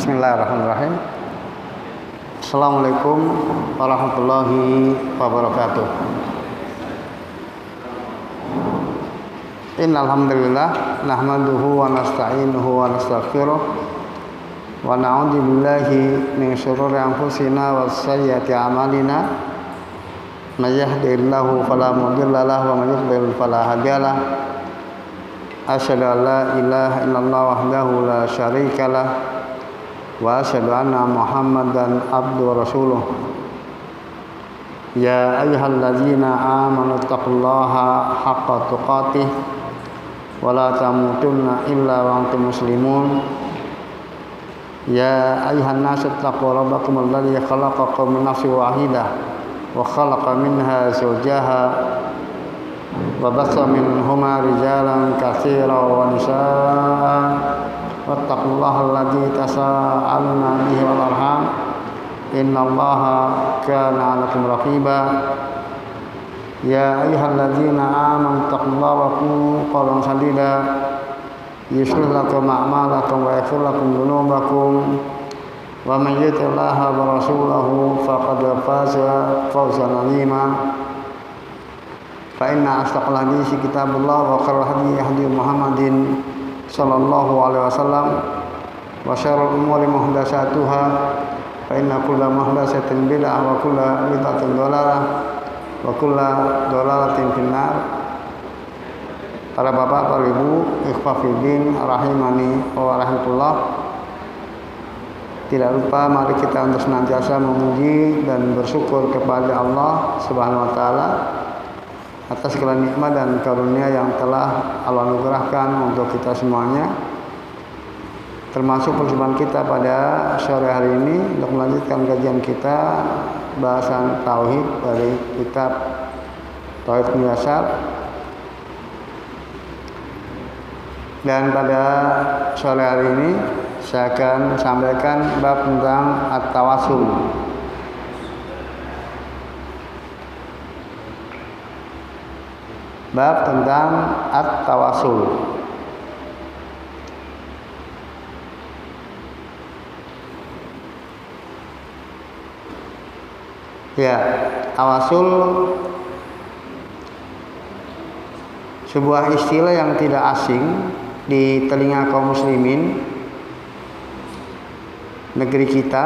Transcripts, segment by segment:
Bismillahirrahmanirrahim. Assalamualaikum warahmatullahi wabarakatuh. Innal hamdalillah nahmaduhu wa nasta'inuhu wa nastaghfiruh wa na'udzu billahi min shururi anfusina wa sayyiati a'malina. May yahdihillahu fala mudilla lahu wa may yudlil fala hadiya lahu. Asyhadu an la ilaha illallah wahdahu la syarika lah wa asyhadu anna Muhammadan abduhu wa rasuluh. Ya ayyuhalladzina amanu taqullaha haqqa tuqatih wa la tamutunna illa wa antum muslimun. Ya ayyuhan nasu taqu rabbakum alladzi khalaqakum min nafsin wahidah wa khalaqa minha zawjaha wa bassa minhuma rijalan katsiran wa nisaa. Wattaqullaha alladzi tasaaluna bihi wal arham innallaha kana 'alaikum raqiba. Ya ayyuhalladzina amanu taqullaha wa qulu qawlan sadida yuslih lakum a'malakum wa yaghfir lakum dhunubakum wa may yuti'illaha wa rasulahu faqad faza fawzan 'azima. Fa inna asdaqal haditsi kitabullah wa khairal hadyi hadi Muhammadin sallallahu alaihi wasallam wa syarrul umuri muhdatsatuha fa inna kulla muhdatsatin bid'ah wa kulla bid'atin dhalalah wa kulla dhalalatin finnar. Para bapak, para ibu, ikhwah fillah rahimani wa rahmatullah. Tidak lupa mari kita untuk senantiasa memuji dan bersyukur kepada Allah Subhanahu wa taala atas segala nikmat dan karunia yang telah Allah anugerahkan untuk kita semuanya, termasuk perjumpaan kita pada sore hari ini untuk melanjutkan kajian kita bahasan tauhid dari kitab Tauhid Muyasar. Dan pada sore hari ini saya akan sampaikan bab tentang at-tawassul. Bab tentang at-tawassul. Ya, tawasul sebuah istilah yang tidak asing di telinga kaum muslimin negeri kita.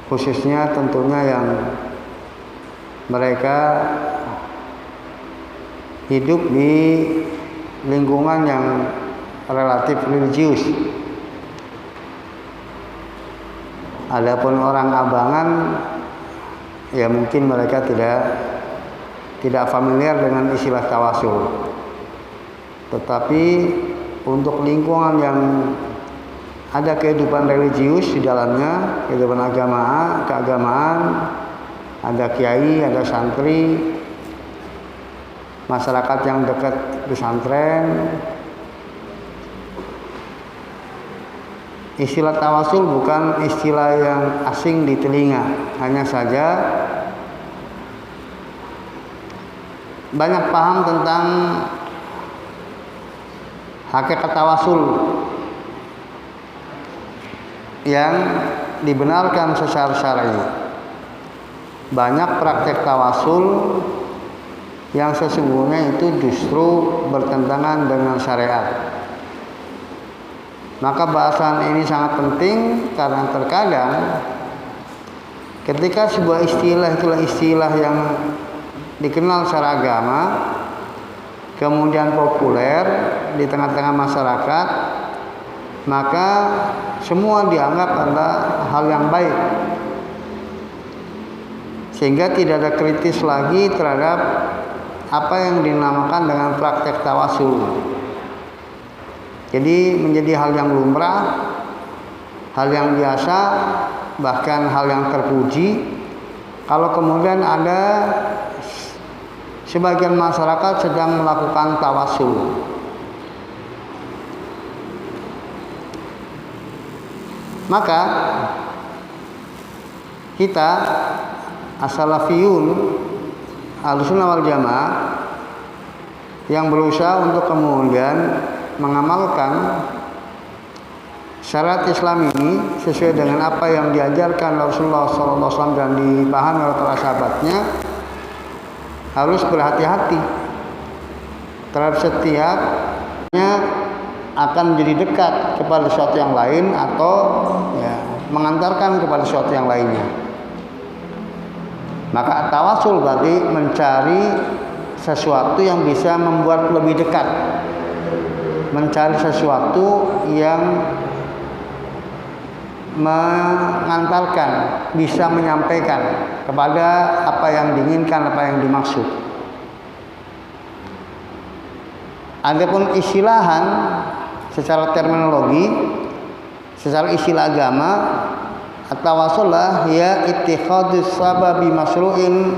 Khususnya tentunya yang mereka hidup di lingkungan yang relatif religius. Adapun orang abangan, ya mungkin mereka tidak familiar dengan istilah tawasul. Tetapi untuk lingkungan yang ada kehidupan religius di dalamnya, kehidupan keagamaan, ada kiai, ada santri, masyarakat yang dekat pesantren. Istilah tawasul bukan istilah yang asing di telinga, hanya saja banyak paham tentang hakikat tawasul yang dibenarkan secara syar'i. Banyak praktek tawasul yang sesungguhnya itu justru bertentangan dengan syariat. Maka bahasan ini sangat penting karena terkadang ketika sebuah istilah yang dikenal secara agama kemudian populer di tengah-tengah masyarakat, maka semua dianggap adalah hal yang baik, sehingga tidak ada kritis lagi terhadap apa yang dinamakan dengan praktek tawasul. Jadi menjadi hal yang lumrah, hal yang biasa, bahkan hal yang terpuji kalau kemudian ada sebagian masyarakat sedang melakukan tawasul. Maka kita as-salafiyun Ahlussunnah wal Jamaah yang berusaha untuk kemudian mengamalkan syariat Islam ini sesuai dengan apa yang diajarkan Rasulullah SAW dan dipahami oleh para sahabatnya, harus berhati-hati terhadap setiapnya akan menjadi dekat kepada sesuatu yang lain atau ya, mengantarkan kepada sesuatu yang lainnya. Maka tawasul berarti mencari sesuatu yang bisa membuat lebih dekat, mencari sesuatu yang mengantarkan, bisa menyampaikan kepada apa yang diinginkan, apa yang dimaksud. Adapun istilahan secara terminologi, secara istilah agama, at-tawassul ya ittikhadus sababi masru'in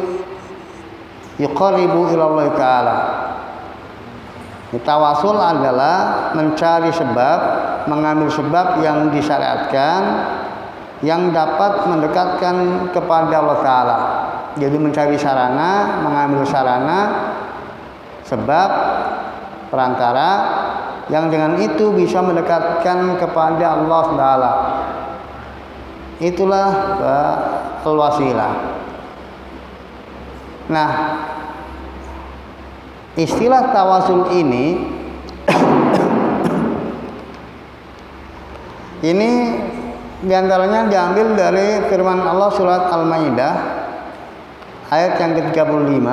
yuqarribu ila Allah Ta'ala. Tawasul adalah mencari sebab, mengambil sebab yang disyariatkan yang dapat mendekatkan kepada Allah Ta'ala. Jadi mencari sarana, mengambil sarana, sebab, perantara yang dengan itu bisa mendekatkan kepada Allah Ta'ala. Itulah al-wasilah. Nah, istilah tawasul ini ini diantaranya diambil dari firman Allah surat Al-Maidah ayat yang ke-35.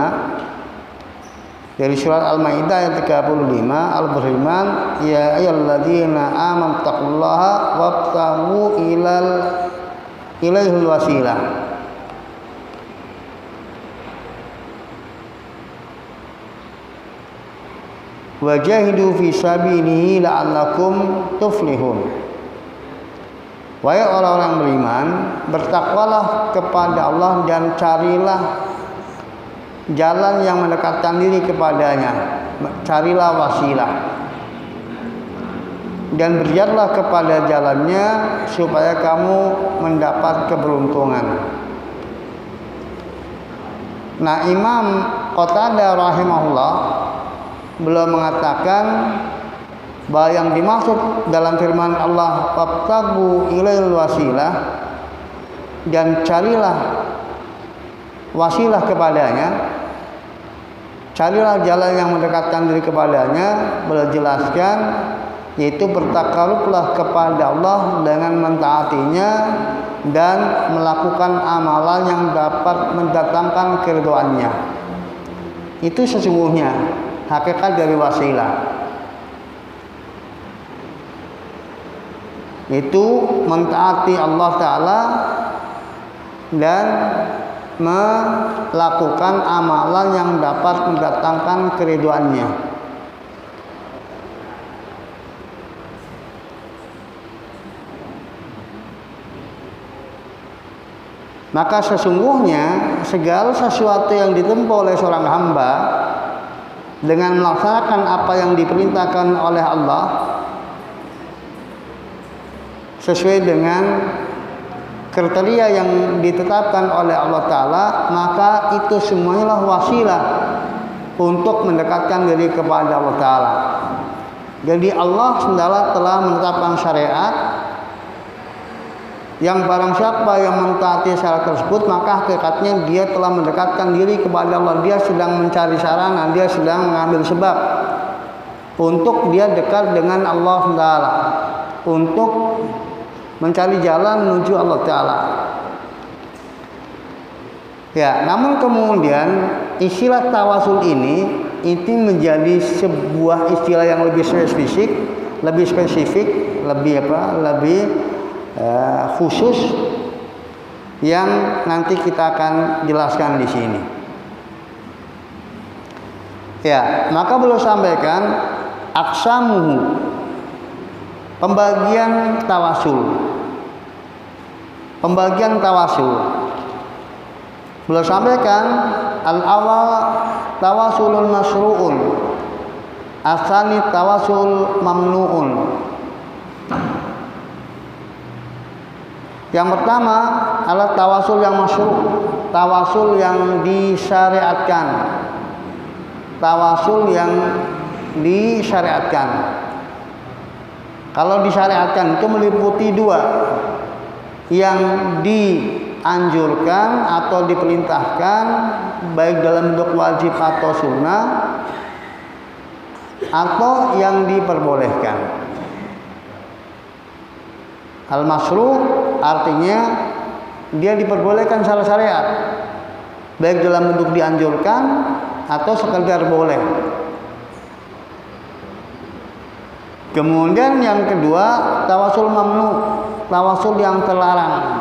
Dari surat Al-Maidah ayat 35, Allah berfirman, ya ayyuhalladzina amanu taqullaha wabtaghu ilaihil wasilah. Wajahidu fi sabilihi la'allakum tuflihun. Wahai orang-orang beriman, bertakwalah kepada Allah dan carilah jalan yang mendekatkan diri kepadanya. Carilah wasilah dan berjalanlah kepada jalannya supaya kamu mendapat keberuntungan. Nah, Imam Qatadah rahimahullah beliau mengatakan bahwa yang dimaksud dalam firman Allah fabtaghu ilail wasilah, dan carilah wasilah kepadanya, carilah jalan yang mendekatkan diri kepadanya. Beliau jelaskan yaitu bertakarublah kepada Allah dengan mentaatinya dan melakukan amalan yang dapat mendatangkan keridhaannya. Itu sesungguhnya hakikat dari wasilah, itu mentaati Allah Ta'ala dan melakukan amalan yang dapat mendatangkan keridhaannya. Maka sesungguhnya segala sesuatu yang ditempuh oleh seorang hamba dengan melaksanakan apa yang diperintahkan oleh Allah sesuai dengan kriteria yang ditetapkan oleh Allah Ta'ala, maka itu semuanya wasilah untuk mendekatkan diri kepada Allah Ta'ala. Jadi Allah sendiri telah menetapkan syariat yang barang siapa yang mentaati syariat tersebut, maka hakikatnya dia telah mendekatkan diri kepada Allah. Dia sedang mencari sarana, dia sedang mengambil sebab untuk dia dekat dengan Allah Ta'ala, untuk mencari jalan menuju Allah Ta'ala. Ya, namun kemudian istilah tawasul ini menjadi sebuah istilah yang lebih spesifik, lebih khusus yang nanti kita akan jelaskan di sini. Ya, maka beliau sampaikan aqsamuhu, pembagian tawasul. Beliau sampaikan al-awal tawasulun masru'un, asani tawasul mamnu'un. Yang pertama adalah tawasul yang masyru', tawasul yang disyariatkan. Kalau disyariatkan itu meliputi dua, yang dianjurkan atau diperintahkan baik dalam bentuk wajib atau sunnah, atau yang diperbolehkan. Al-masyru' artinya dia diperbolehkan secara syariat, baik dalam bentuk dianjurkan atau sekedar boleh. Kemudian yang kedua, tawasul mamnu, tawasul yang terlarang.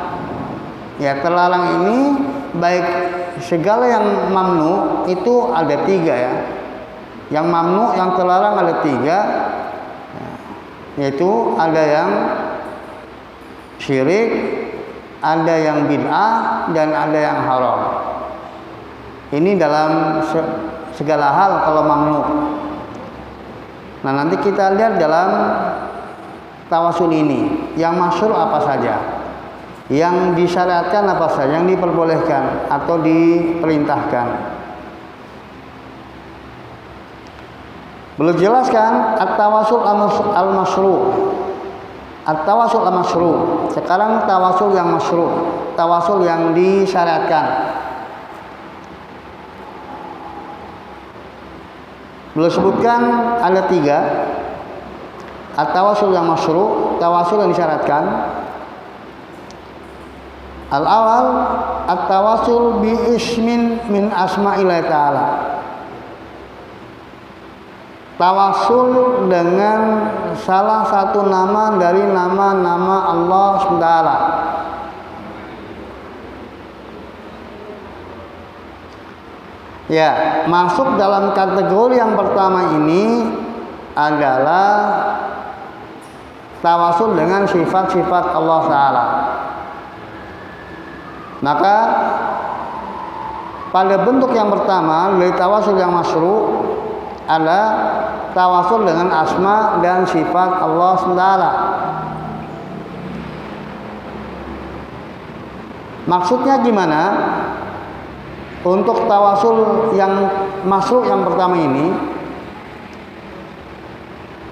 Ya, terlarang ini baik segala yang mamnu itu ada tiga ya. Yang mamnu, yang terlarang ada tiga, yaitu ada yang syirik, ada yang bid'ah, dan ada yang haram. Ini dalam segala hal kalau mamnu. Nah, nanti kita lihat dalam tawasul ini, yang masyhur apa saja, yang disyariatkan apa saja, yang diperbolehkan atau diperintahkan. Belum jelaskan at-tawasul al-masyru'. At-tawasul al-masyru'. Sekarang tawasul yang masyru', tawasul yang disyariatkan. Belum sebutkan ada tiga. At-tawasul yang masyru', tawasul yang disyaratkan. Al-awal at-tawasul bi ismin min asma'illahi ta'ala. Tawasul dengan salah satu nama dari nama-nama Allah SWT. Ya, masuk dalam kategori yang pertama ini adalah tawasul dengan sifat-sifat Allah Ta'ala. Maka pada bentuk yang pertama dari tawasul yang masyru' ada tawasul dengan asma dan sifat Allah SWT. Maksudnya gimana? Untuk tawasul yang masyru' yang pertama ini,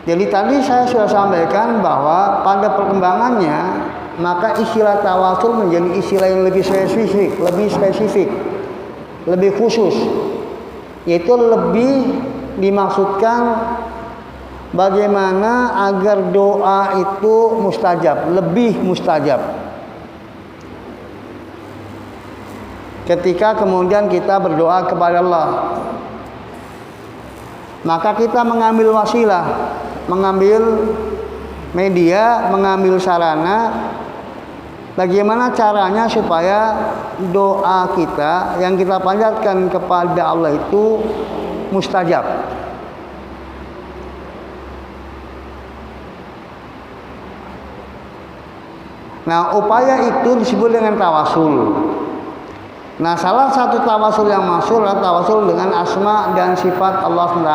jadi tadi saya sudah sampaikan bahwa pada perkembangannya maka istilah tawasul menjadi istilah yang lebih spesifik, lebih khusus, yaitu lebih dimaksudkan bagaimana agar doa itu mustajab, lebih mustajab. Ketika kemudian kita berdoa kepada Allah, maka kita mengambil wasilah, mengambil media, mengambil sarana, bagaimana caranya supaya doa kita yang kita panjatkan kepada Allah itu mustajab. Nah, upaya itu disebut dengan tawasul. Nah, salah satu tawasul yang masyhur adalah tawasul dengan asma dan sifat Allah SWT.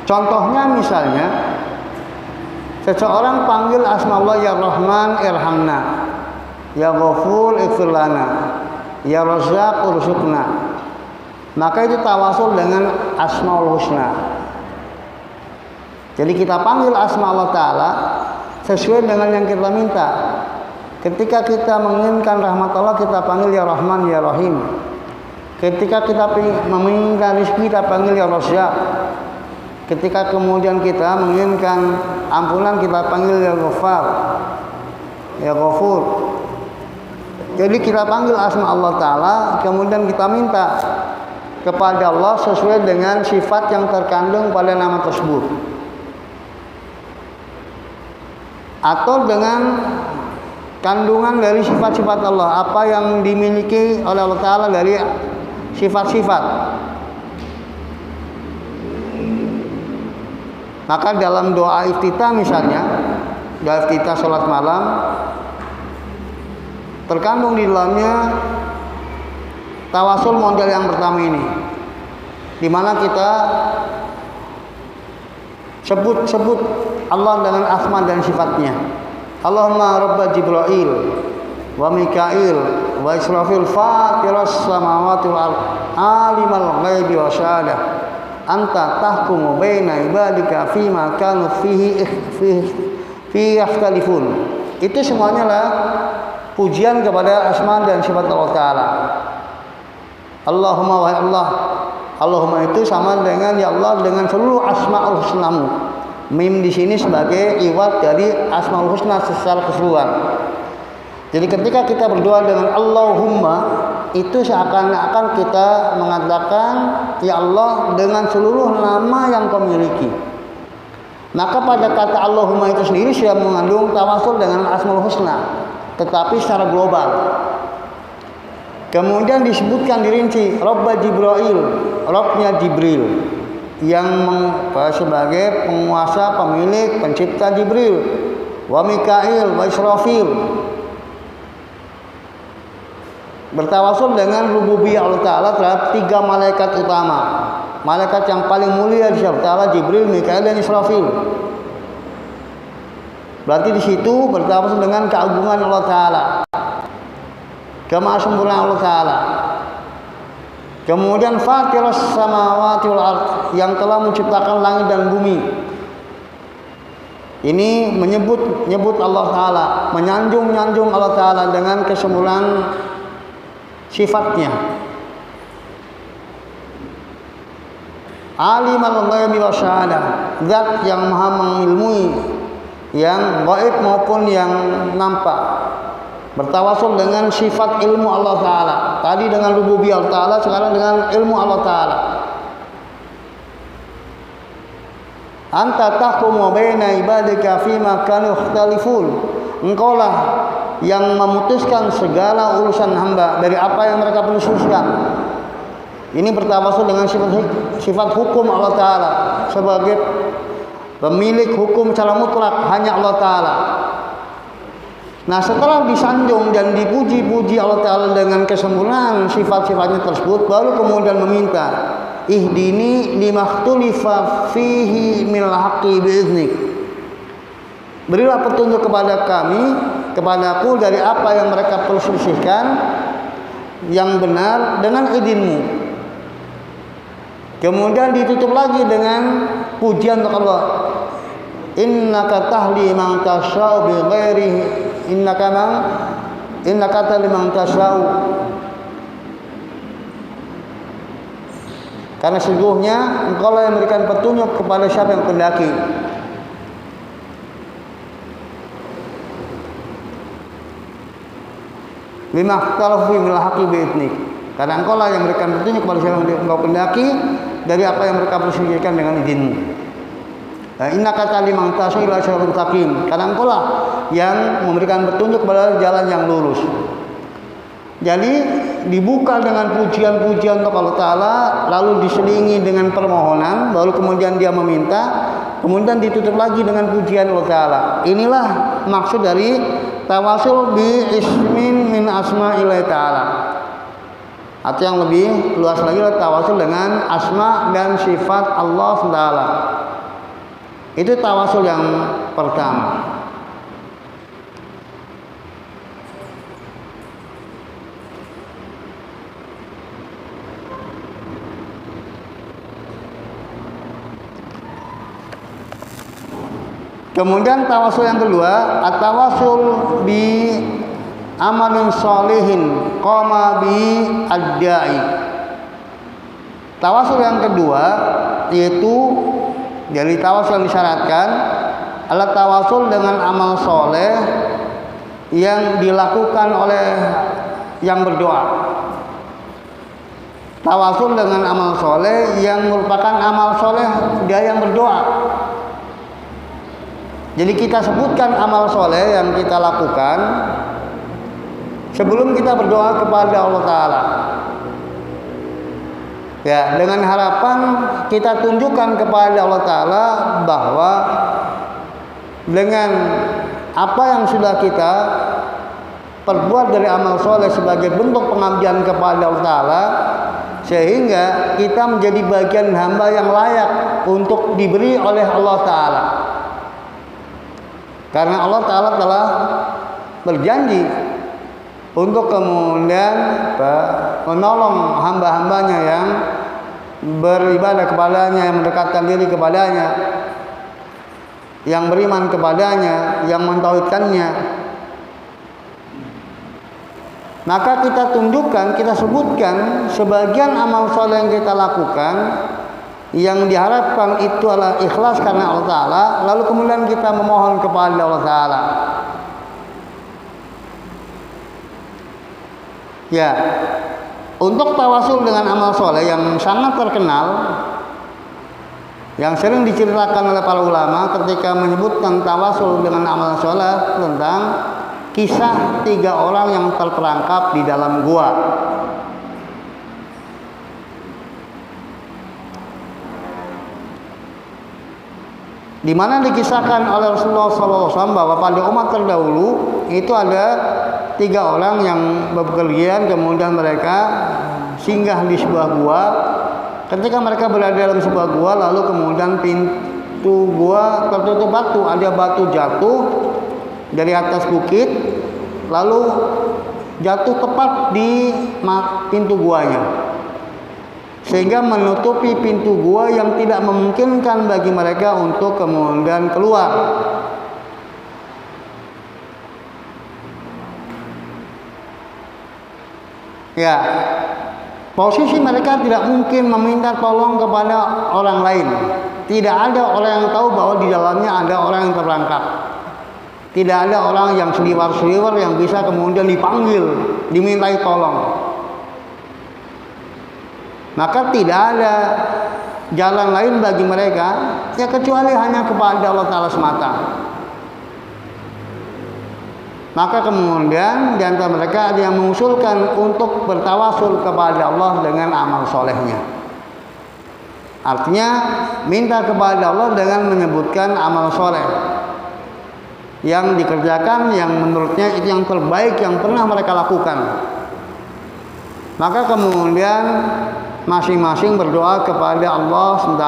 Contohnya misalnya, seseorang panggil asma Allah, ya Rahman irhamna, ya Ghafur ighfir lana, ya Razzaq urzuqna. Maka itu tawasul dengan asmaul husna. Jadi kita panggil asma Allah Ta'ala sesuai dengan yang kita minta. Ketika kita menginginkan rahmat Allah, kita panggil ya Rahman ya Rahim. Ketika kita menginginkan rezeki, kita panggil ya Razzaq. Ketika kemudian kita menginginkan ampunan, kita panggil ya Ghaffar, ya Ghafur. Jadi kita panggil asma Allah Ta'ala, kemudian kita minta kepada Allah sesuai dengan sifat yang terkandung pada nama tersebut, atau dengan kandungan dari sifat-sifat Allah, apa yang dimiliki oleh Allah Ta'ala dari sifat-sifat. Maka dalam doa iftitah misalnya, doa iftitah sholat malam, terkandung di dalamnya tawasul model yang pertama ini, di mana kita sebut Allah dengan asma dan sifatnya. Allahumma rabba Jibril wa Mikail wa Israfil fatiras samawati wal ard alimal ghaibi wa syahadah anta tahkumu baina ibadika fima kanu fihi yakhtalifun. Itu semuanya lah pujian kepada asma dan sifat Allah Ta'ala. Allahumma wa Allah. Allahumma itu sama dengan ya Allah dengan seluruh asmaul husnamu. Mim di sini sebagai iwat dari asmaul husna secara keseluruhan. Jadi ketika kita berdoa dengan Allahumma, itu seakan-akan kita mengatakan ya Allah dengan seluruh nama yang kau miliki. Maka pada kata Allahumma itu sendiri sudah mengandung tawasul dengan asmaul husna, tetapi secara global. Kemudian disebutkan dirinci Rabba Jibril, Rabbnya Jibril yang sebagai penguasa, pemilik, pencipta Jibril, wa Mikail, wa Israfil. Bertawasul dengan rububiyah Allah Ta'ala terhadap 3 malaikat utama. Malaikat yang paling mulia di sisi Allah Ta'ala, Jibril, Mikail, dan Israfil. Berarti di situ bertawasul dengan keagungan Allah Ta'ala, kemahasempurnaan Allah Ta'ala. Kemudian Fatirus samawati wal ardh, yang telah menciptakan langit dan bumi. Ini menyebut Allah Ta'ala, menyanjung Allah Ta'ala dengan kesempurnaan sifatnya. Alimal ghaibi wa syahadah, zat yang maha mengilmui yang gaib maupun yang nampak. Bertawasul dengan sifat ilmu Allah Ta'ala. Tadi dengan rububiyah Allah Ta'ala, sekarang dengan ilmu Allah Ta'ala. Anta tahkumu baina ibadika fima kanu yakhtalifun. Engkaulah yang memutuskan segala urusan hamba dari apa yang mereka perselisihkan. Ini bertawasul dengan sifat hukum Allah Ta'ala. Sebagai pemilik hukum secara mutlak hanya Allah Ta'ala. Nah, setelah disanjung dan dipuji-puji Allah Ta'ala dengan kesempurnaan sifat-sifatnya tersebut, baru kemudian meminta ihdini limakhtulifa fihi minal haqqi biiznik. Berilah petunjuk kepada kami, kepadaku dari apa yang mereka perselisihkan yang benar dengan idzinmu. Kemudian ditutup lagi dengan pujian untuk Allah. Innaka tahdi man tasya'u bi ghairi innaka tahdi man tasya'u. Karena sesungguhnya engkau yang memberikan petunjuk kepada siapa yang kehendaki. Lima ikhtalafu fil haqqi bi'idnik. Karena engkau lah yang memberikan petunjuk kepada siapa yang engkau kehendaki dari apa yang mereka perselisihkan dengan izinmu. Innaka tahdi man tasya'u ila siratal mustaqim. Karena engkau lah yang memberikan petunjuk kepada jalan yang lurus. Jadi dibuka dengan pujian-pujian untuk Allah Ta'ala, lalu diselingi dengan permohonan, baru kemudian dia meminta, kemudian ditutup lagi dengan pujian Allah Ta'ala. Inilah maksud dari tawasul bi ismin min asma'illahi ta'ala. Atau yang lebih luas lagi adalah tawasul dengan asma dan sifat Allah Ta'ala. Itu tawasul yang pertama. Kemudian tawasul yang kedua, at-tawasul bi amalin sholihin qama bi ad-da'i. Tawasul yang kedua yaitu dari tawasul yang disyaratkan adalah tawasul dengan amal soleh yang dilakukan oleh yang berdoa. Tawasul dengan amal soleh yang merupakan amal soleh dia yang berdoa. Jadi kita sebutkan amal soleh yang kita lakukan sebelum kita berdoa kepada Allah Ta'ala. Ya, dengan harapan kita tunjukkan kepada Allah Ta'ala bahwa dengan apa yang sudah kita perbuat dari amal soleh sebagai bentuk pengabdian kepada Allah Ta'ala, sehingga kita menjadi bagian hamba yang layak untuk diberi oleh Allah Ta'ala. Karena Allah Ta'ala telah berjanji untuk kemudian menolong hamba-hambanya yang beribadah kepadanya, yang mendekatkan diri kepadanya, yang beriman kepadanya, yang mentauhidkannya. Maka kita tunjukkan, kita sebutkan sebagian amal soleh yang kita lakukan yang diharapkan itu adalah ikhlas karena Allah Ta'ala, lalu kemudian kita memohon kepada Allah Ta'ala. Ya, untuk tawasul dengan amal soleh yang sangat terkenal, yang sering diceritakan oleh para ulama ketika menyebutkan tawasul dengan amal soleh tentang kisah 3 orang yang terperangkap di dalam gua. Di mana dikisahkan oleh Rasulullah SAW bahwa pada umat terdahulu itu ada 3 orang yang bepergian, kemudian mereka singgah di sebuah gua. Ketika mereka berada dalam sebuah gua, lalu kemudian pintu gua tertutup batu, ada batu jatuh dari atas bukit, lalu jatuh tepat di pintu guanya, sehingga menutupi pintu gua yang tidak memungkinkan bagi mereka untuk kemudian keluar. Ya, posisi mereka tidak mungkin meminta tolong kepada orang lain. Tidak ada orang yang tahu bahwa di dalamnya ada orang yang terperangkap. Tidak ada orang yang seliwar-seliwar yang bisa kemudian dipanggil, dimintai tolong. Maka tidak ada jalan lain bagi mereka ya kecuali hanya kepada Allah Ta'ala semata. Maka kemudian di antara mereka ada yang mengusulkan untuk bertawasul kepada Allah dengan amal solehnya. Artinya minta kepada Allah dengan menyebutkan amal soleh yang dikerjakan, yang menurutnya itu yang terbaik yang pernah mereka lakukan. Maka kemudian masing-masing berdoa kepada Allah SWT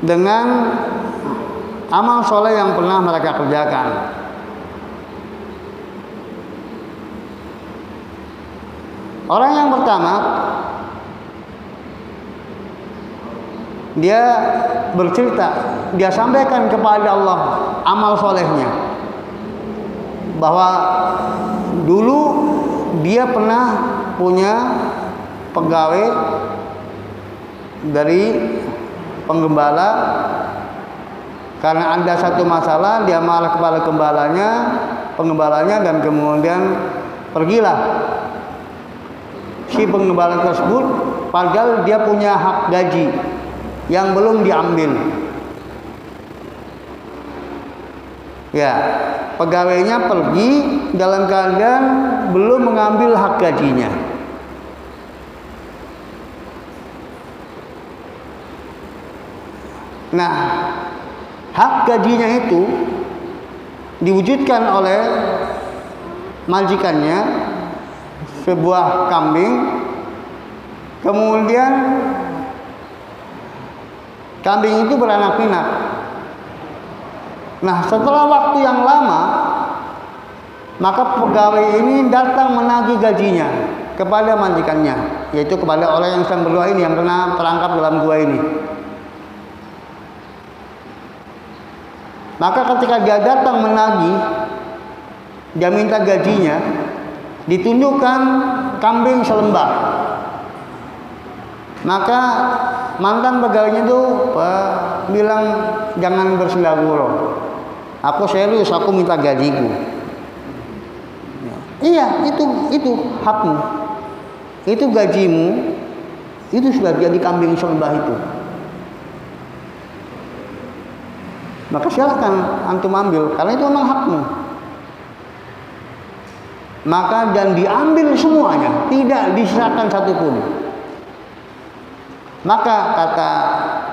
dengan amal soleh yang pernah mereka kerjakan. Orang yang pertama, dia bercerita, dia sampaikan kepada Allah amal solehnya, bahwa dulu dia pernah punya pegawai dari penggembala. Karena ada satu masalah, dia marah kepada penggembalanya, dan kemudian pergilah si penggembala tersebut, padahal dia punya hak gaji yang belum diambil. Ya, pegawainya pergi dalam keadaan belum mengambil hak gajinya. Nah, hak gajinya itu diwujudkan oleh majikannya, sebuah kambing. Kemudian kambing itu beranak pinak. Nah, setelah waktu yang lama, maka pegawai ini datang menagih gajinya kepada majikannya, yaitu kepada orang yang sedang berdoa ini, yang kena terangkap dalam gua ini. Maka ketika dia datang menagih, dia minta gajinya, ditunjukkan kambing selembar. Maka mantan pegawainya itu bilang, jangan bersendaguro, aku serius, aku minta gajiku. Iya, itu hakmu, itu gajimu, itu sudah jadi kambing selembar itu. Maka silahkan antum ambil, karena itu memang hakmu. Maka dan diambil semuanya, tidak disisakan satupun. Maka kata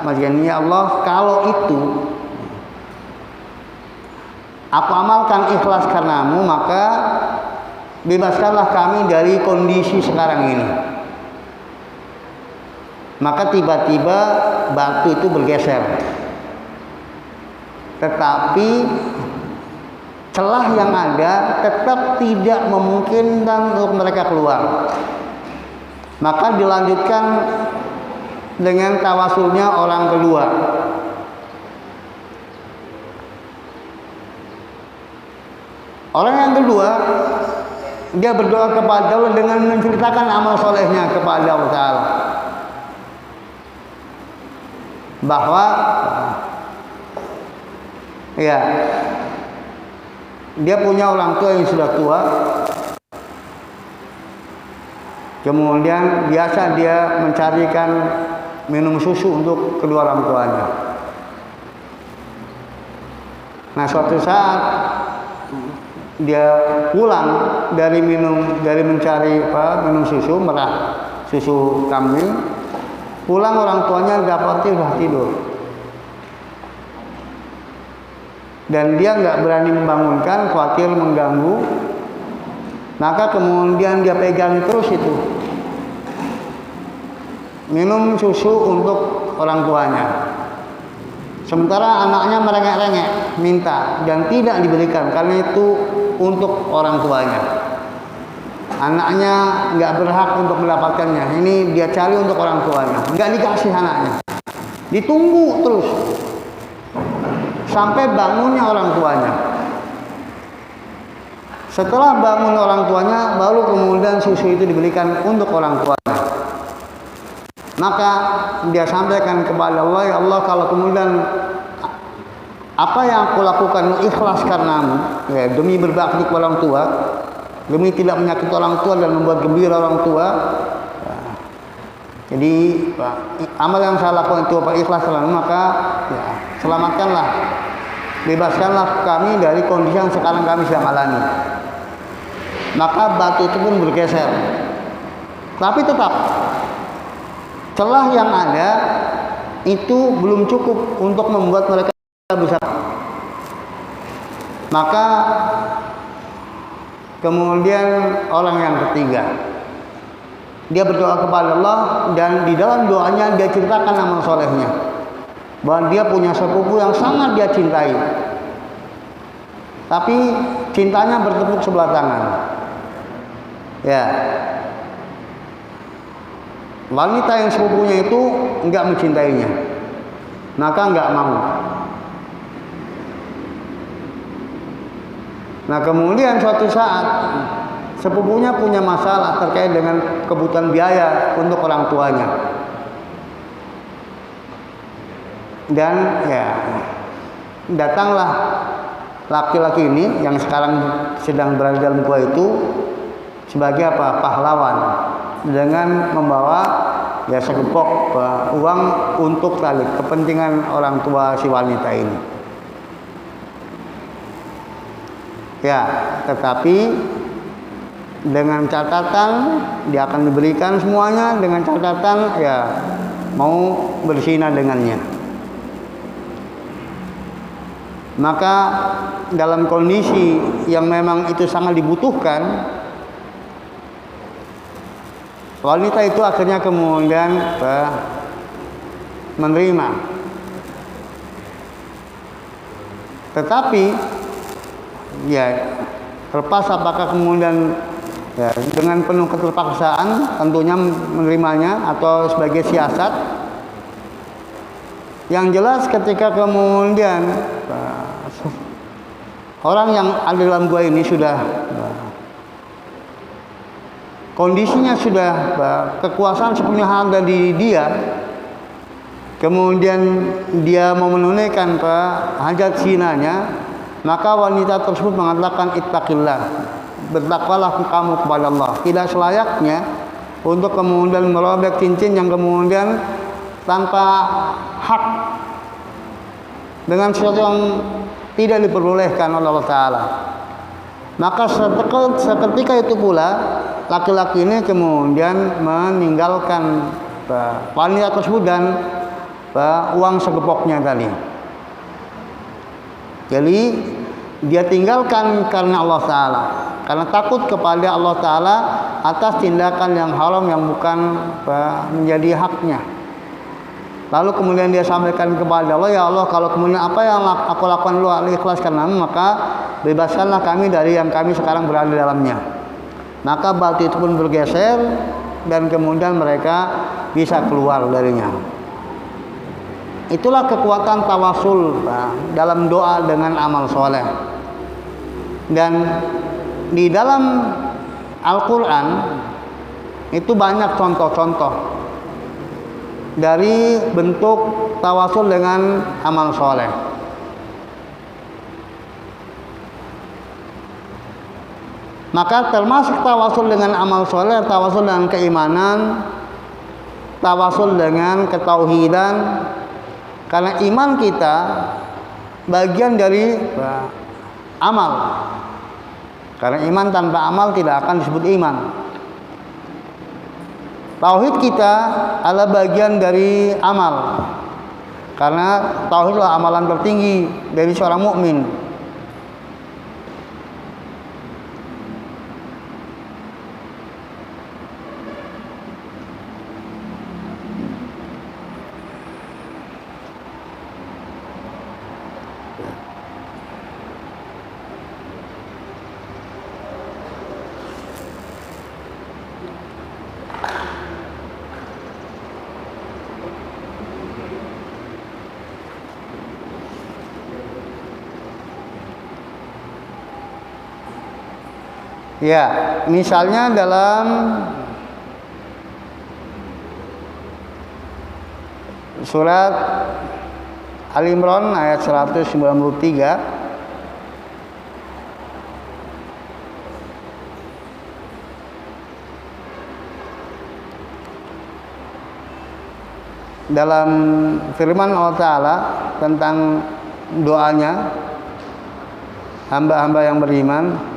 majikan, ya Allah, kalau itu aku amalkan ikhlas karenamu, maka bebaskanlah kami dari kondisi sekarang ini. Maka tiba-tiba batu itu bergeser. Tetapi celah yang ada tetap tidak memungkinkan untuk mereka keluar. Maka dilanjutkan dengan tawasulnya orang kedua. Orang yang kedua, dia berdoa kepada Allah dengan menceritakan amal solehnya kepada Allah Ta'ala, bahwa ya dia punya orang tua yang sudah tua, kemudian biasa dia mencarikan minum susu untuk kedua orang tuanya. Nah, suatu saat dia pulang dari mencari minum susu, merah susu kambing, pulang orang tuanya dapati sudah tidur, dan dia nggak berani membangunkan, khawatir mengganggu. Maka kemudian dia pegang terus itu minum susu untuk orang tuanya, sementara anaknya merengek-rengek minta dan tidak diberikan karena itu untuk orang tuanya. Anaknya nggak berhak untuk mendapatkannya. Ini dia cari untuk orang tuanya, nggak dikasih anaknya. Ditunggu terus sampai bangunnya orang tuanya. Setelah bangun orang tuanya, baru kemudian susu itu diberikan untuk orang tuanya. Maka dia sampaikan kepada Allah, ya Allah, kalau kemudian apa yang aku lakukan ikhlas karenamu, ya, demi berbakti kepada orang tua, demi tidak menyakiti orang tua dan membuat gembira orang tua, ya, jadi amal yang saya lakukan itu ikhlas karenamu, maka ya, selamatkanlah, bebaskanlah kami dari kondisi yang sekarang kami sedang alami. Maka batu itu pun bergeser, tapi tetap celah yang ada itu belum cukup untuk membuat mereka bisa. Maka kemudian orang yang ketiga, dia berdoa kepada Allah, dan di dalam doanya dia ceritakan amal solehnya, bahwa dia punya sepupu yang sangat dia cintai, tapi cintanya bertepuk sebelah tangan. Ya, wanita yang sepupunya itu enggak mencintainya, maka enggak mau. Nah, kemudian suatu saat sepupunya punya masalah terkait dengan kebutuhan biaya untuk orang tuanya, dan ya datanglah laki-laki ini yang sekarang sedang berada dalam gua itu sebagai apa? Pahlawan, dengan membawa ya segepok uang untuk tadi kepentingan orang tua si wanita ini. Ya, tetapi dengan catatan dia akan diberikan semuanya, dengan catatan ya mau berzina dengannya. Maka dalam kondisi yang memang itu sangat dibutuhkan, wanita itu akhirnya kemudian menerima. Tetapi ya terlepas apakah kemudian ya, dengan penuh keterpaksaan tentunya menerimanya atau sebagai siasat, yang jelas ketika kemudian orang yang ada dalam gua ini sudah kondisinya sudah kekuasaan sepenuhnya ada di dia, kemudian dia mau menunaikan hajat zinanya, maka wanita tersebut mengatakan ittaqillah, bertakwalah kamu kepada Allah. Tidak selayaknya untuk kemudian merobek cincin yang kemudian tanpa hak, dengan sesuatu yang tidak diperbolehkan oleh Allah Ta'ala. Maka seketika itu pula laki-laki ini kemudian meninggalkan wanita tersebut dan uang segepoknya tadi. Jadi dia tinggalkan karena Allah Ta'ala, karena takut kepada Allah Ta'ala atas tindakan yang haram yang bukan menjadi haknya. Lalu kemudian dia sampaikan kepada Allah, ya Allah, kalau kemudian apa yang aku lakukan lu ikhlas karenamu, maka bebaskanlah kami dari yang kami sekarang berada di dalamnya. Maka batu itu pun bergeser dan kemudian mereka bisa keluar darinya. Itulah kekuatan tawasul dalam doa dengan amal soleh. Dan di dalam Al-Quran itu banyak contoh-contoh dari bentuk tawasul dengan amal soleh. Maka termasuk tawasul dengan amal soleh, tawasul dengan keimanan, tawasul dengan ketauhidan. Karena iman kita bagian dari amal. Karena iman tanpa amal tidak akan disebut iman. Tauhid kita adalah bagian dari amal. Karena tauhid adalah amalan tertinggi dari seorang mukmin. Ya, misalnya dalam surat Al-Imran ayat 193, dalam firman Allah Ta'ala tentang doanya hamba-hamba yang beriman,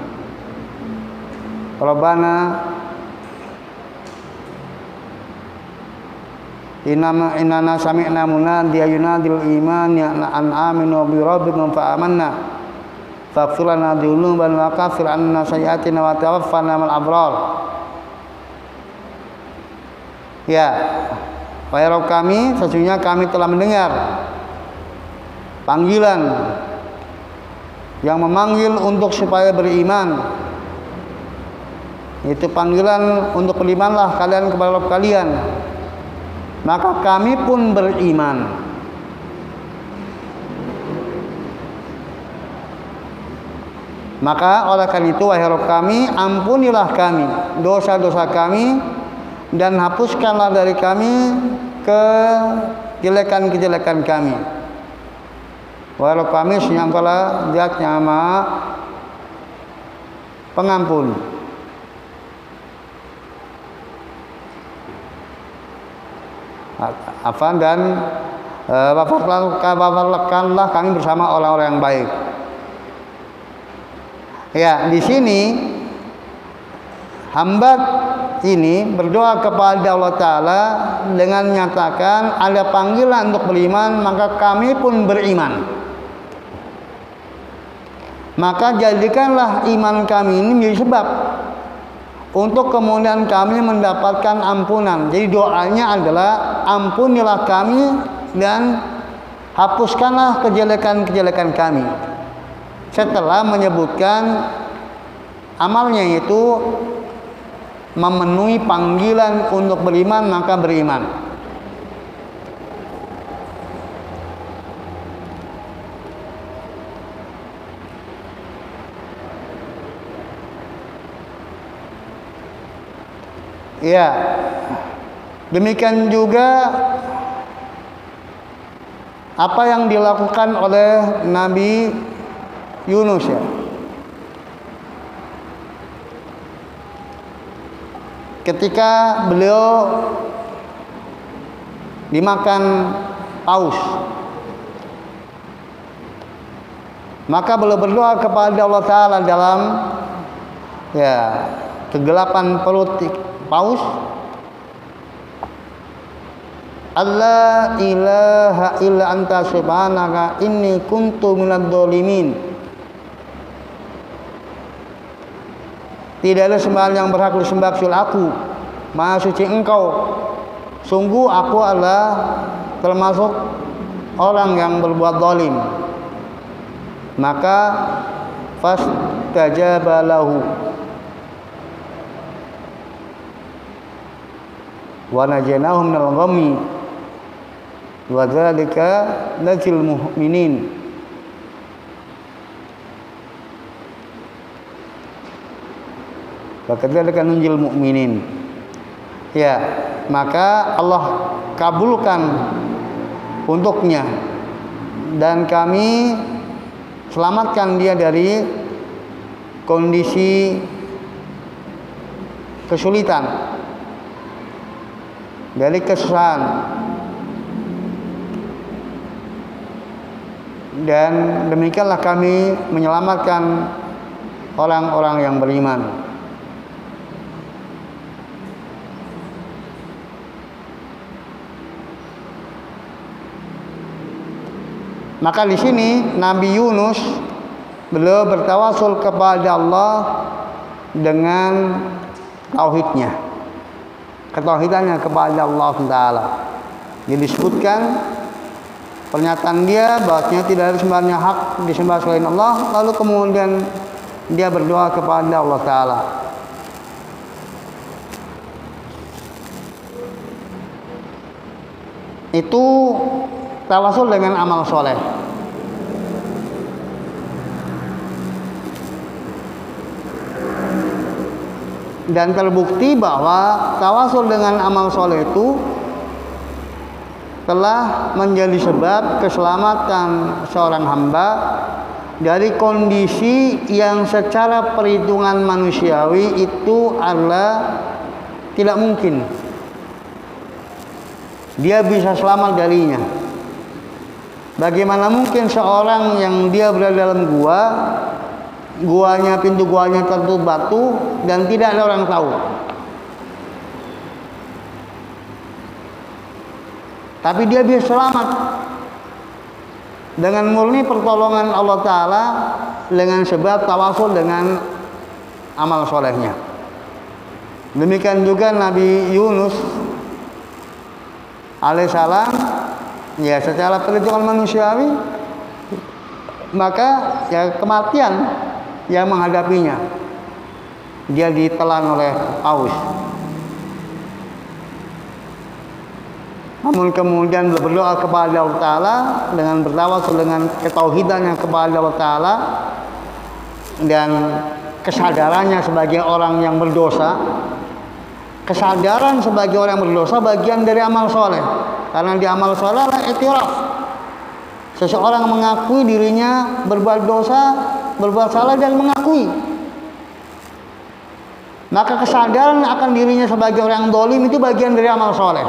Rabbana innana sami'na munadiyan yunadil iman an aminu bi rabbikum fa amanna faghfir lana dzunubana wa kaffir 'anna sayyi'atina wa tawaffana ma'al abrar. Ya, wahai Rabb kami, sesungguhnya kami telah mendengar panggilan yang memanggil untuk supaya beriman. Itu panggilan untuk berimanlah kalian kepada Rabb kalian. Maka kami pun beriman. Maka oleh karena itu wahai Rabb kami, ampunilah kami dosa-dosa kami dan hapuskanlah dari kami kejelekan-kejelekan kami. Wahai Rabb kami, sesungguhnya Engkaulah Zat yang Maha Pengampun. Afan dan wafatkanlah kami bersama orang-orang yang baik. Ya, di sini hamba ini berdoa kepada Allah Ta'ala dengan menyatakan ada panggilan untuk beriman, maka kami pun beriman. Maka jadikanlah iman kami ini menjadi sebab untuk kemudian kami mendapatkan ampunan. Jadi doanya adalah ampunilah kami dan hapuskanlah kejelekan-kejelekan kami. Setelah menyebutkan amalnya itu memenuhi panggilan untuk beriman, maka beriman. Ya, demikian juga apa yang dilakukan oleh Nabi Yunus ya. Ketika beliau dimakan paus, maka beliau berdoa kepada Allah Ta'ala dalam kegelapan perut paus, Allah ilaha illa anta subhanaka inni kuntu minadz dzalimin. Tidak ada sembahan yang berhak disembah kecuali Aku, Maha suci Engkau. Sungguh aku adalah termasuk orang yang berbuat zalim. Maka fastajaba lahu wa najaynahu minal ghammi wa dzalika najzil mu'minin. Wa kadzalika nunjil mu'minin. Ya, maka Allah kabulkan untuknya dan kami selamatkan dia dari kondisi kesulitan, dari kesusahan, dan demikianlah kami menyelamatkan orang-orang yang beriman. Maka di sini Nabi Yunus beliau bertawasul kepada Allah dengan tauhidnya, ketauhidannya kepada Allah Taala. Jadi disebutkan pernyataan dia bahwasanya tidak ada sembahan hak disembah selain Allah, lalu kemudian dia berdoa kepada Allah Taala. Itu tawasul dengan amal soleh. Dan terbukti bahwa tawasul dengan amal soleh itu telah menjadi sebab keselamatan seorang hamba dari kondisi yang secara perhitungan manusiawi itu adalah tidak mungkin dia bisa selamat darinya. Bagaimana mungkin seorang yang dia berada dalam guanya, pintu guanya tertutup batu dan tidak ada orang tahu, tapi dia bisa selamat dengan murni pertolongan Allah Ta'ala dengan sebab tawasul dengan amal solehnya. Demikian juga Nabi Yunus alaihissalam, ya secara perhitungan manusiawi maka ya kematian yang menghadapinya, dia ditelan oleh paus. Namun kemudian berdoa kepada Allah Ta'ala dengan bertawasul dengan ketauhidannya kepada Allah Ta'ala dan kesadarannya sebagai orang yang berdosa. Kesadaran sebagai orang yang berdosa bagian dari amal soleh, karena di amal soleh adalah iktiraf. Seseorang mengakui dirinya berbuat dosa, berbuat salah dan mengakui. Maka kesadaran akan dirinya sebagai orang yang dolim itu bagian dari amal soleh.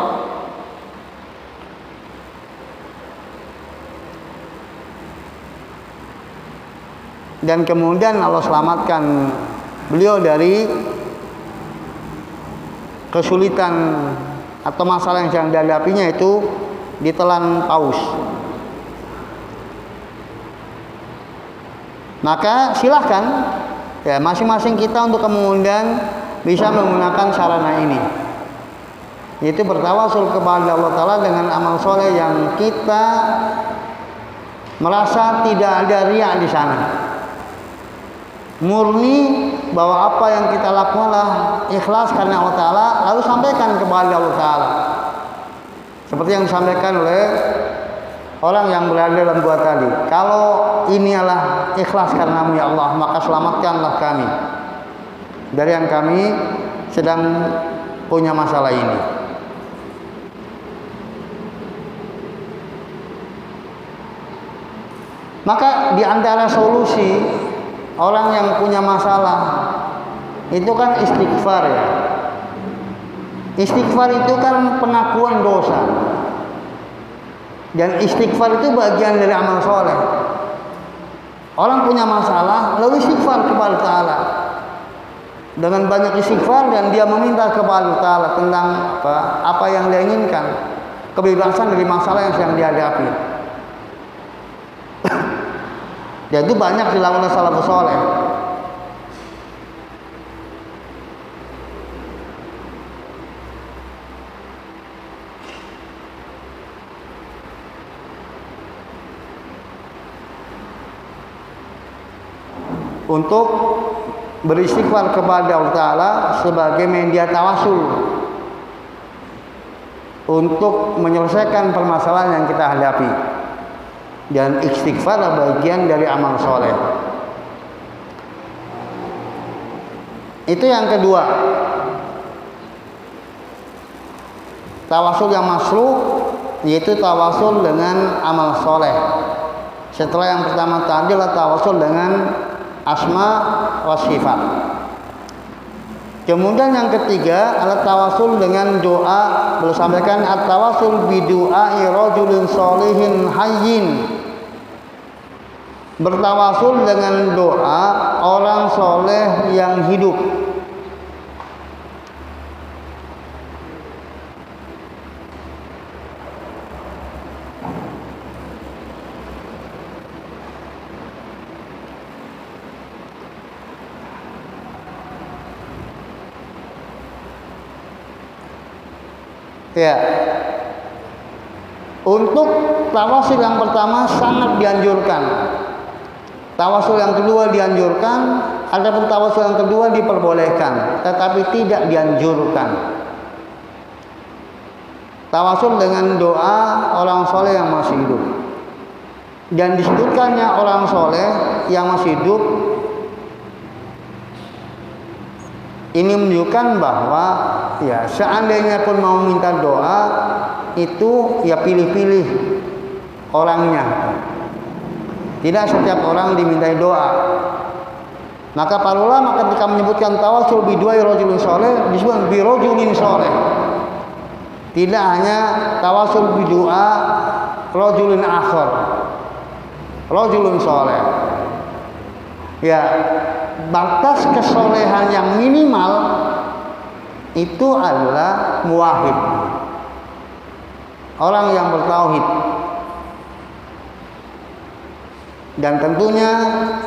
Dan kemudian Allah selamatkan beliau dari kesulitan atau masalah yang sedang dihadapinya, itu ditelan paus. Maka silahkan ya masing-masing kita untuk kemudian bisa menggunakan sarana ini, yaitu bertawasul kepada Allah Ta'ala dengan amal soleh yang kita merasa tidak ada riya di sana, murni bahwa apa yang kita lakukanlah ikhlas karena Allah Ta'ala, lalu sampaikan kepada Allah Ta'ala seperti yang disampaikan oleh orang yang berada dalam gua tadi. Kalau ini adalah ikhlas karenamu ya Allah, maka selamatkanlah kami dari yang kami sedang punya masalah ini. Maka di antara solusi orang yang punya masalah itu kan istighfar ya. Istighfar itu kan pengakuan dosa. Dan istighfar itu bagian dari amal soleh. Orang punya masalah lalu istighfar kepada Ta'ala. Dengan banyak istighfar dan dia meminta kepada Ta'ala tentang apa yang dia inginkan, kebebasan dari masalah yang sedang dihadapi. Dan itu banyak dilakukan salafus saleh. Maka di antara solusi orang yang punya masalah itu kan istighfar ya. Istighfar itu kan pengakuan dosa. Dan istighfar itu bagian dari amal soleh. Orang punya masalah lalu istighfar kepada Ta'ala. Dengan banyak istighfar dan dia meminta kepada Ta'ala tentang apa yang dia inginkan, kebebasan dari masalah yang sedang dihadapi. untuk beristighfar kepada Allah Ta'ala sebagai media tawasul untuk menyelesaikan permasalahan yang kita hadapi. Dan istighfar adalah bagian dari amal soleh. Itu yang kedua. Tawasul yang masruh yaitu tawasul dengan amal soleh. Setelah yang pertama tadi adalah tawasul dengan asma wa sifat. Kemudian yang ketiga adalah tawasul dengan doa. Belum sampaikan at-tawasul bi du'ai rajulin sholihin hayyin. Bertawasul dengan doa orang soleh yang hidup. Ya, untuk tawasul yang pertama sangat dianjurkan. Tawasul yang kedua dianjurkan, adapun tawasul yang kedua diperbolehkan, tetapi tidak dianjurkan. Tawasul dengan doa orang soleh yang masih hidup. Dan disebutkannya orang soleh yang masih hidup ini menunjukkan bahwa ya seandainya pun mau minta doa itu ya pilih-pilih orangnya. Tidak setiap orang dimintai doa. Maka para ulama ketika menyebutkan tawasul bi du'ai rajulin saleh disebut bi rajulin saleh. Tidak hanya tawasul bi du'a rajulin akhar. Rajulun saleh. Ya, batas kesolehan yang minimal itu adalah muwahhid, orang yang bertauhid, dan tentunya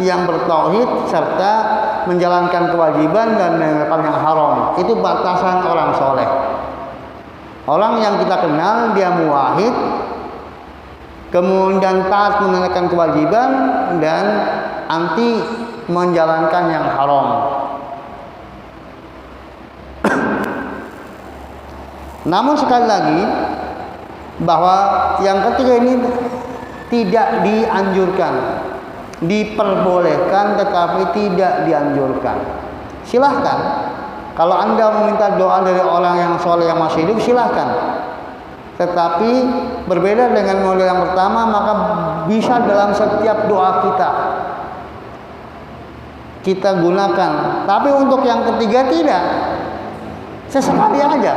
yang bertauhid serta menjalankan kewajiban dan meninggalkan yang haram. Itu batasan orang soleh. Orang yang kita kenal dia muwahhid, kemudian taat menunaikan kewajiban dan anti menjalankan yang haram. Namun sekali lagi bahwa yang ketiga ini tidak dianjurkan, diperbolehkan tetapi tidak dianjurkan. Silahkan kalau Anda meminta doa dari orang yang soleh yang masih hidup, silahkan. Tetapi berbeda dengan model yang pertama, maka bisa dalam setiap doa kita gunakan. Tapi untuk yang ketiga tidak. Sesekali aja.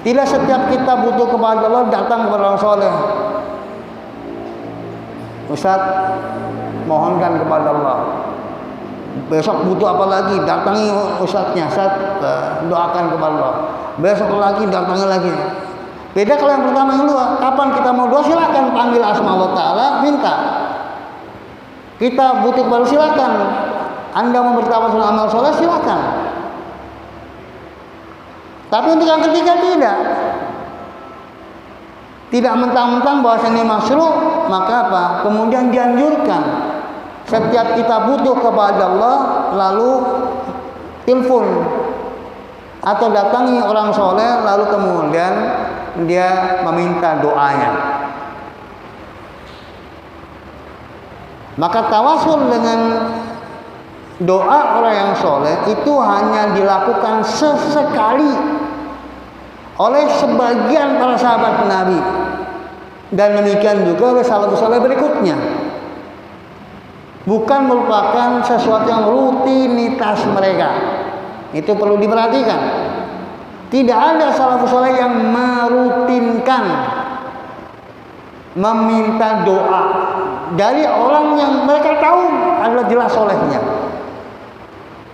Tidak setiap kita butuh kepada Allah datang kepada orang soleh. Ustaz, mohonkan kepada Allah. Besok butuh apa lagi? Datangi ustaznya. Ustaz, doakan kepada Allah. Besok lagi datangi lagi. Beda kalau yang pertama yang kedua. Kapan kita mau doa silakan panggil asma Allah Ta'ala, minta. Kita butuh kepada silakan. Anda mau bertawasul amal soleh silakan. Tapi untuk yang ketiga tidak. Tidak mentang-mentang bahwasanya masyru', maka apa? Kemudian dianjurkan. Setiap kita butuh kepada Allah lalu telepon atau datangi orang soleh lalu kemudian dia meminta doanya. Maka tawasul dengan doa orang yang soleh itu hanya dilakukan sesekali oleh sebagian para sahabat Nabi, dan demikian juga oleh salafus saleh berikutnya. Bukan merupakan sesuatu yang rutinitas mereka. Itu perlu diperhatikan. Tidak ada salafus saleh yang merutinkan meminta doa dari orang yang mereka tahu adalah jelas solehnya.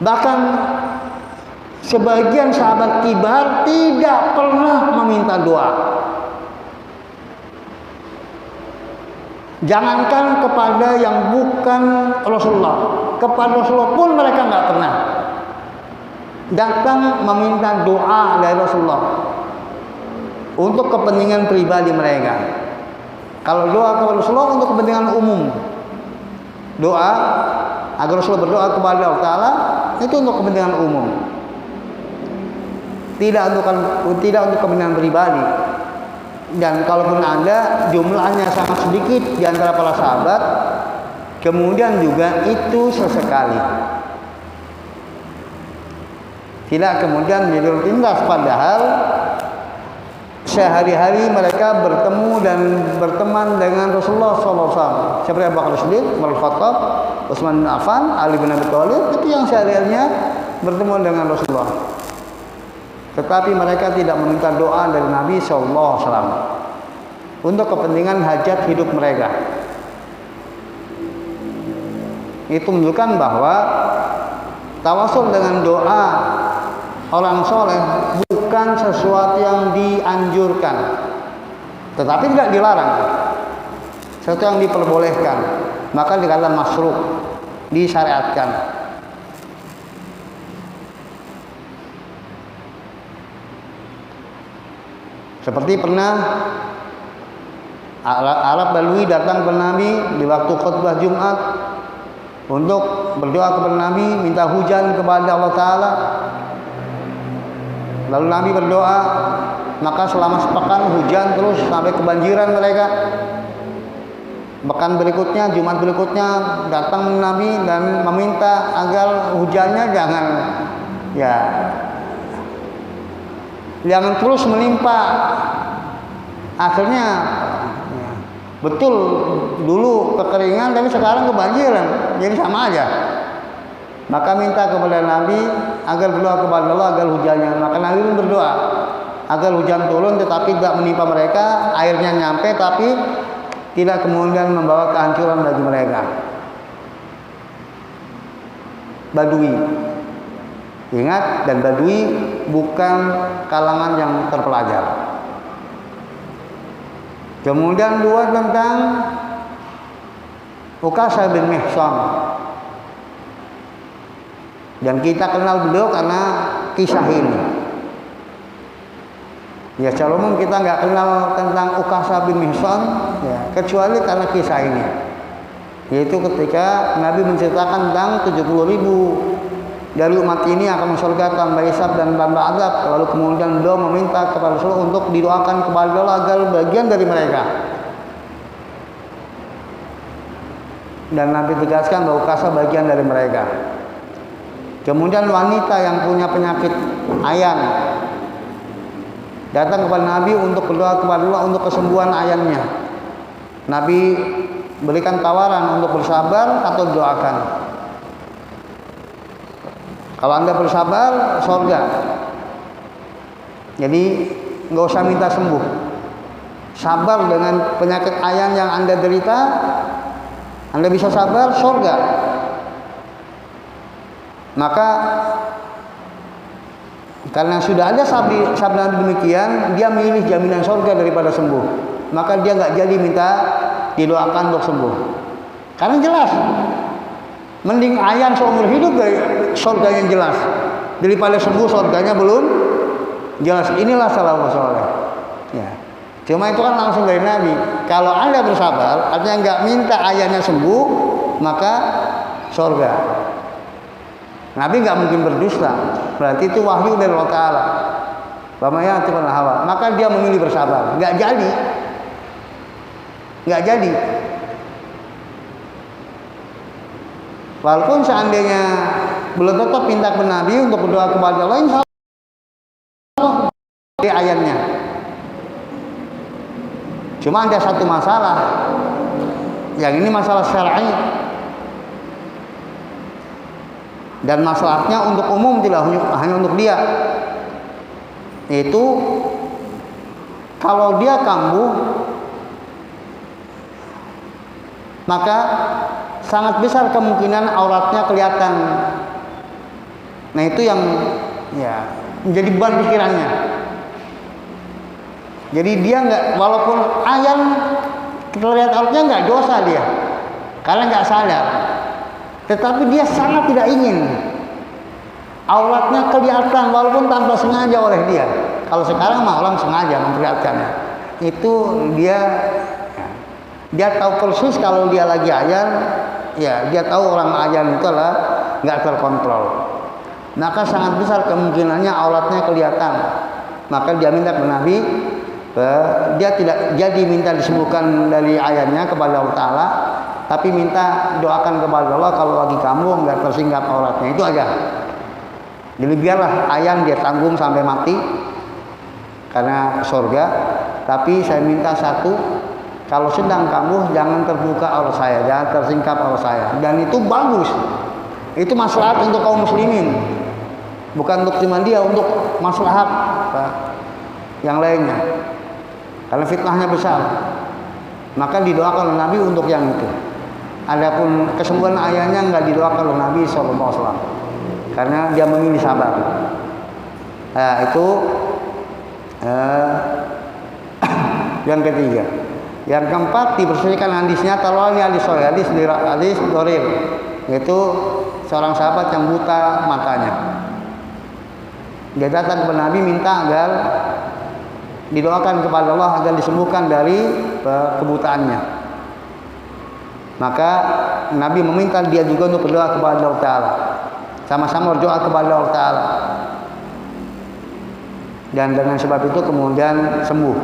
Bahkan sebagian sahabat kibar tidak pernah meminta doa. Jangankan kepada yang bukan Rasulullah, kepada Rasulullah pun mereka nggak pernah datang meminta doa dari Rasulullah untuk kepentingan pribadi mereka. Kalau doa kepada Rasulullah untuk kepentingan umum, doa agar Rasulullah berdoa kepada Allah Ta'ala itu untuk kepentingan umum, tidak untuk kepentingan pribadi. Dan kalaupun ada jumlahnya sangat sedikit di antara para sahabat, kemudian juga itu sesekali, tidak kemudian menjadi rutinitas, padahal sehari-hari mereka bertemu dan berteman dengan Rasulullah SAW. Seperti Abu Bakar Siddiq, Umar Khattab, Utsman bin Affan, Ali bin Abi Thalib, itu yang sehari-harinya bertemu dengan Rasulullah. Tetapi mereka tidak meminta doa dari Nabi SAW untuk kepentingan hajat hidup mereka. Itu menunjukkan bahwa tawasul dengan doa orang soleh bukan sesuatu yang dianjurkan, tetapi tidak dilarang, sesuatu yang diperbolehkan, maka dikatakan masyru', disyariatkan. Seperti pernah Arab Badui datang ke Nabi di waktu khutbah Jumat untuk berdoa kepada Nabi, minta hujan kepada Allah Ta'ala. Lalu Nabi berdoa, maka selama sepekan hujan terus sampai kebanjiran mereka. Pekan berikutnya, Jumat berikutnya datang Nabi dan meminta agar hujannya jangan terus menimpa. Akhirnya betul dulu kekeringan, tapi sekarang kebanjiran, jadi sama aja. Maka minta kepada Nabi agar berdoa kepada Allah agar hujannya. Maka Nabi pun berdoa agar hujan turun, tetapi tidak menimpa mereka, airnya nyampe tapi tidak kemudian membawa kehancuran bagi mereka. Badui, ingat, dan Badui bukan kalangan yang terpelajar. Kemudian dua tentang Ukasha bin Mihsan. Dan kita kenal beliau karena kisah ini. Ya, secara umum kita nggak kenal tentang Ukasha bin Mihsan, ya, kecuali karena kisah ini. Yaitu ketika Nabi menceritakan tentang 70.000 dari umat ini akan masuk surga tanpa hisab dan tanpa azab. Lalu kemudian beliau meminta kepada Rasulullah untuk didoakan kepada Allah agar bagian dari mereka. Dan Nabi tegaskan bahwa Ukasha bagian dari mereka. Kemudian wanita yang punya penyakit ayan datang kepada Nabi untuk berdoa kepada Allah untuk kesembuhan ayannya. Nabi berikan tawaran untuk bersabar atau doakan. Kalau Anda bersabar, surga. Jadi nggak usah minta sembuh. Sabar dengan penyakit ayan yang Anda derita, Anda bisa sabar, surga. Maka karena sudah ada sabda demikian, dia memilih jaminan surga daripada sembuh. Maka dia nggak jadi minta didoakan untuk sembuh. Karena jelas, mending ayan seumur hidup dari surganya jelas daripada sembuh surganya belum jelas. Inilah salafus saleh. Ya. Cuma itu kan langsung dari Nabi. Kalau Anda bersabar, artinya nggak minta ayannya sembuh, maka surga. Nabi nggak mungkin berdusta. Berarti itu wahyu dari Allah Ta'ala. Bamaya tiba hawa. Maka dia memilih bersabar. Nggak jadi. Walaupun seandainya belum tetap minta ke Nabi untuk berdoa kepada Allah, insya Allah di ayatnya. Cuma ada satu masalah. Yang ini masalah syar'i. Dan masalahnya untuk umum, tidak hanya untuk dia. Itu kalau dia kambuh, maka sangat besar kemungkinan auratnya kelihatan. Nah, itu yang menjadi beban pikirannya. Jadi dia nggak, walaupun ayan terlihat auratnya, nggak dosa dia, karena nggak sadar. Tetapi dia sangat tidak ingin auratnya kelihatan, walaupun tanpa sengaja oleh dia. Kalau sekarang mah orang sengaja memperlihatkannya. Itu dia tahu persis kalau dia lagi ayan, ya dia tahu orang ajan itu lah nggak terkontrol, maka sangat besar kemungkinannya auratnya kelihatan. Maka dia minta ke Nabi, dia tidak jadi minta disembuhkan dari ayannya kepada Allah Ta'ala, tapi minta doakan kepada Allah kalau lagi kamu nggak tersingkap auratnya, itu aja. Jadi biarlah ayan dia tanggung sampai mati karena surga, tapi saya minta satu, kalau sedang kamu jangan terbuka aurat saya, jangan tersingkap aurat saya. Dan itu bagus, itu maslahat untuk kaum muslimin, bukan untuk cuma dia, untuk maslahat yang lainnya, karena fitnahnya besar. Maka didoakan oleh Nabi untuk yang itu. Adapun kesembuhan ayahnya nggak didoakan oleh Nabi SAW, karena dia memilih sabar. Nah, itu yang ketiga. Yang keempat, dipersesuaikan hadisnya, taruh ini hadis Dorir, yaitu seorang sahabat yang buta matanya. Dia datang kepada Nabi minta agar didoakan kepada Allah agar disembuhkan dari kebutaannya. Maka Nabi meminta dia juga untuk berdoa kepada Allah Ta'ala, sama-sama berdoa kepada Allah Ta'ala, dan dengan sebab itu kemudian sembuh.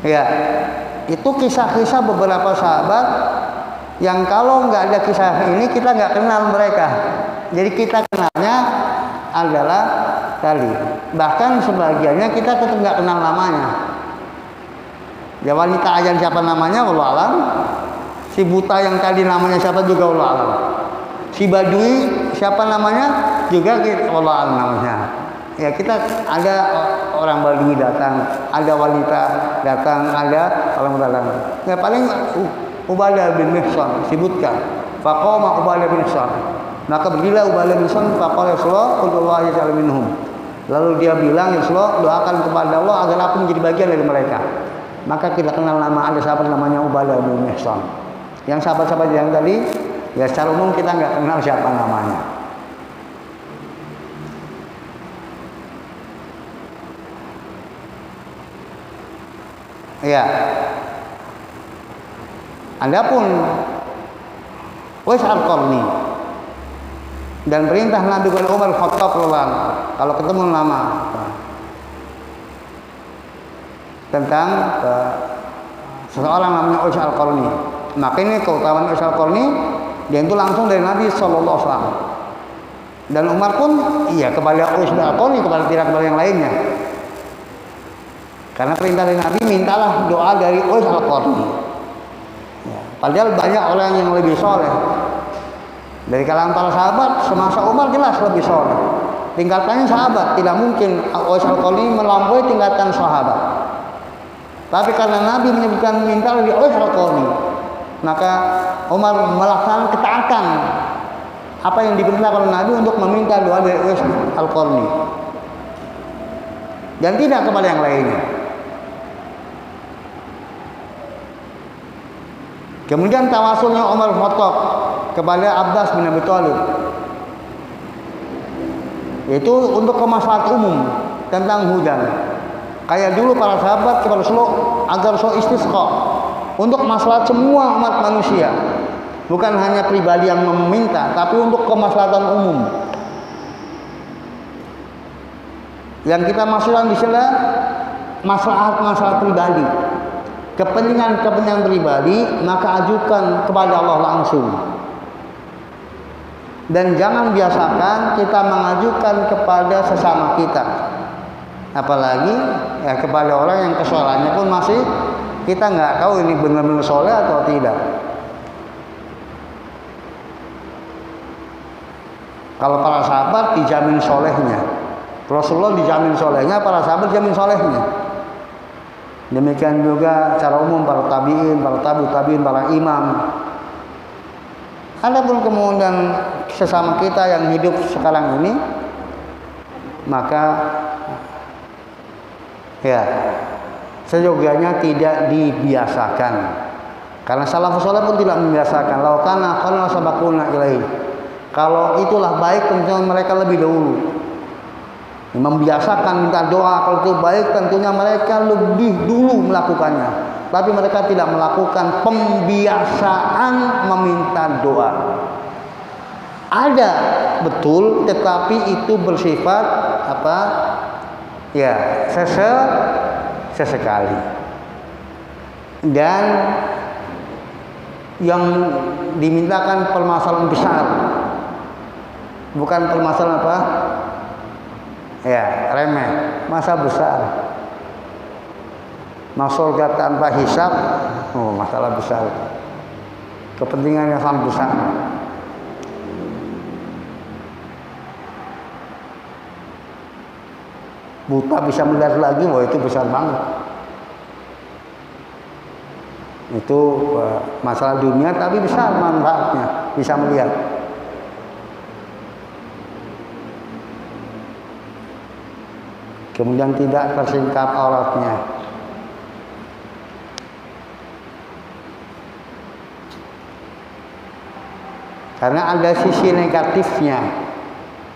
Ya, itu kisah-kisah beberapa sahabat yang kalau nggak ada kisah ini kita nggak kenal mereka. Jadi kita kenalnya adalah tadi, bahkan sebagiannya kita tetap nggak kenal namanya. Ya, wanita ajan siapa namanya wallahu alam, si buta yang tadi namanya siapa juga wallahu alam, si badui siapa namanya juga wallahu alam namanya. Ya, kita ada orang badui datang, ada wanita datang, ada orang datang. Ya, paling Ubadah bin Mihsan sebutkan, faqama Ubadah bin Mihsan, maka berdirilah Ubadah bin Mihsan, faqala Rasulullah sallallahu alaihi wasallam. Lalu dia bilang, ya Rasulullah, doakan kepada Allah agar aku menjadi bagian dari mereka. Maka kita kenal nama, ada sahabat namanya Ubadah bin Mihsan. Yang sahabat-sahabat yang tadi, ya secara umum kita nggak kenal siapa namanya. Ya. Adapun Uwais Al-Qarni dan perintah Nabi kepada Umar Khattab kalau ketemu nama tentang seseorang namanya Uwais Al-Qarni, maka ini keutamaan Uwais Al-Qarni, dia itu langsung dari Nabi SAW. Dan Umar pun iya kepada Uwais Al-Qarni, tidak kepada yang lainnya. Karena perintah dari Nabi, mintalah doa dari Uwais Al-Qarni. Ya, padahal banyak orang yang lebih soleh dari kalangan para sahabat. Semasa Umar jelas lebih soleh, tingkatannya sahabat, tidak mungkin Uwais Al-Qarni melampaui tingkatan sahabat. Tapi karena Nabi menyebutkan minta dari Uwais Al-Qarni, maka Umar melaksanakan ketaatan apa yang diperintahkan oleh Nabi untuk meminta doa dari Uwais Al-Qarni dan tidak kepada yang lainnya. Kemudian tawasulnya Umar bin Khattab kepada Abbas bin Abi Thalib, yaitu untuk kemaslahatan umum tentang hujan. Kayak dulu para sahabat kepada Rasulullah agar Rasul istisqa untuk maslahat semua umat manusia, bukan hanya pribadi yang meminta, tapi untuk kemaslahatan umum. Yang kita maksudkan di sini maslahat pribadi, kepentingan pribadi, maka ajukan kepada Allah langsung. Dan jangan biasakan kita mengajukan kepada sesama kita, apalagi ya kepada orang yang kesalahannya pun masih kita nggak tahu ini benar-benar soleh atau tidak. Kalau para sahabat dijamin solehnya, Rasulullah dijamin solehnya, para sahabat dijamin solehnya. Demikian juga cara umum para tabi'in, para tabi'in, para imam. Adapun kemudian sesama kita yang hidup sekarang ini, maka ya seyogianya tidak dibiasakan. Karena salafus saleh pun tidak membiasakan. Lau kana qala sabaquna ilaihi. Kalau itulah baik, tentunya mereka lebih dahulu membiasakan minta doa. Kalau itu baik, tentunya mereka lebih dulu melakukannya. tapi mereka tidak melakukan pembiasaan meminta doa. Ada betul, tetapi itu bersifat apa? Ya, sesekali. Dan yang dimintakan permasalahan besar, bukan permasalahan apa? Ya, remeh, masa besar. Masuk surga tanpa hisab, oh masalah besar. Kepentingan yang sangat besar. Buta bisa melihat lagi, wah itu besar banget. Itu masalah dunia tapi besar manfaatnya, bisa melihat. Kemudian tidak tersingkap auratnya. Karena ada sisi negatifnya.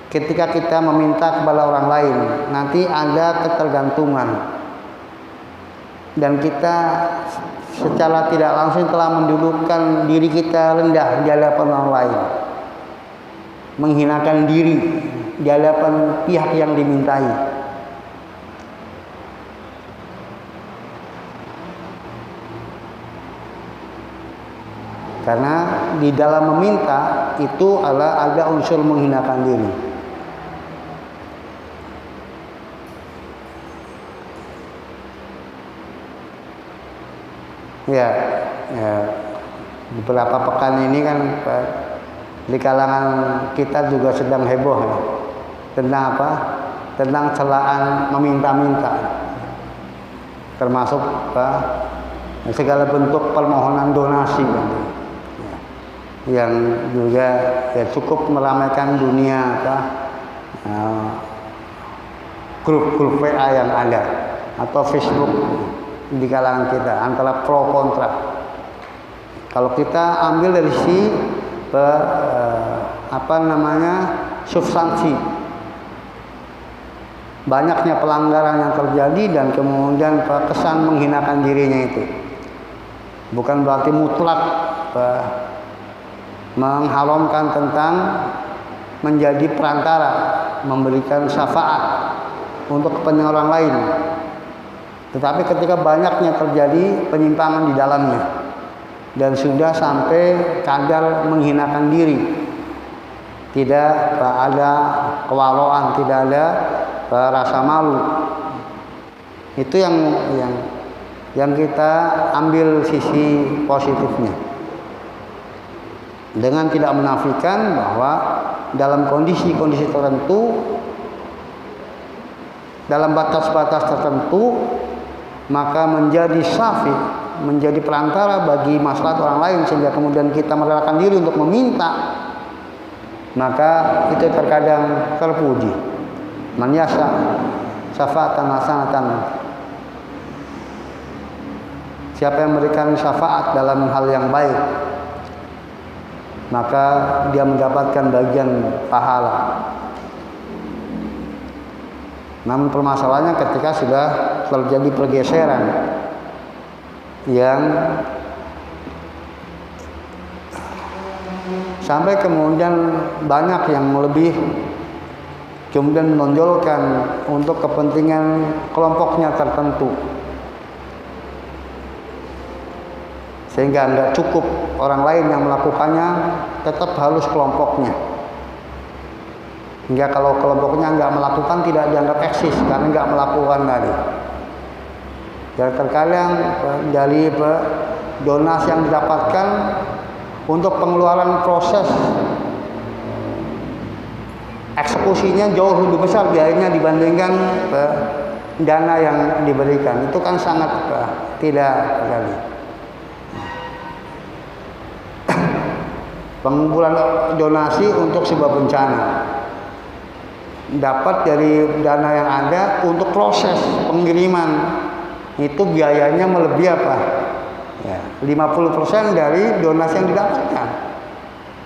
Ketika kita meminta kepada orang lain, nanti ada ketergantungan. Dan kita secara tidak langsung telah mendudukkan diri kita rendah di hadapan orang lain. Menghinakan diri di hadapan pihak yang dimintai. Karena di dalam meminta itu ada unsur menghinakan diri. Ya, beberapa pekan ini kan di kalangan kita juga sedang heboh ya. Tentang apa? Tentang celaan meminta-minta. Termasuk segala bentuk permohonan donasi gitu. Yang juga ya cukup meramaikan dunia grup-grup WA yang ada atau Facebook di kalangan kita antara pro kontra. Kalau kita ambil dari sisi substansi, banyaknya pelanggaran yang terjadi dan kemudian kesan menghinakan dirinya itu bukan berarti mutlak mengharamkan tentang menjadi perantara, memberikan syafaat untuk kepentingan orang lain. Tetapi ketika banyaknya terjadi penyimpangan di dalamnya dan sudah sampai kadar menghinakan diri, tidak ada kewaroan, tidak ada rasa malu, itu yang kita ambil sisi positifnya. Dengan tidak menafikan bahwa dalam kondisi-kondisi tertentu, dalam batas-batas tertentu, maka menjadi syafi, menjadi perantara bagi maslahat orang lain sehingga kemudian kita merelakan diri untuk meminta, maka itu terkadang terpuji. Man yasha syafa'atan hasanatan, siapa yang memberikan syafaat dalam hal yang baik, maka dia mendapatkan bagian pahala. Namun permasalahannya ketika sudah terjadi pergeseran yang sampai kemudian banyak yang lebih kemudian menonjolkan untuk kepentingan kelompoknya tertentu, sehingga nggak cukup orang lain yang melakukannya, tetap harus kelompoknya. Hingga kalau kelompoknya nggak melakukan tidak dianggap eksis karena nggak melakukan tadi. Dan terkadang dari donasi yang didapatkan untuk pengeluaran proses eksekusinya jauh lebih besar biayanya dibandingkan dana yang diberikan. Itu kan sangat tidak sekali. Pengumpulan donasi untuk sebuah bencana dapat dari dana yang ada untuk proses pengiriman itu biayanya melebihi apa? Ya, 50% dari donasi yang didapatkan.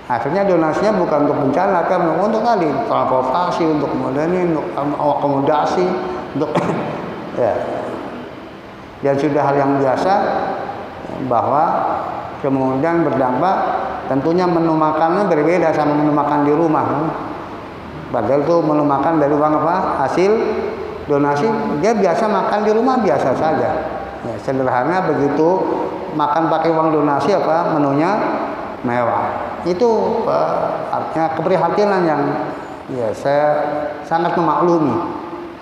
Akhirnya donasinya bukan untuk bencana, kan untuk tadi transportasi, untuk kemudian untuk akomodasi, untuk ya. Dan sudah hal yang biasa. bahwa kemudian berdampak tentunya menu makannya berbeda sama menu makan di rumah. Padahal itu menu makan dari uang apa? Hasil donasi, dia biasa makan di rumah biasa saja. Ya, sederhana begitu makan pakai uang donasi apa menunya mewah. Itu artinya keprihatinan yang ya saya sangat memaklumi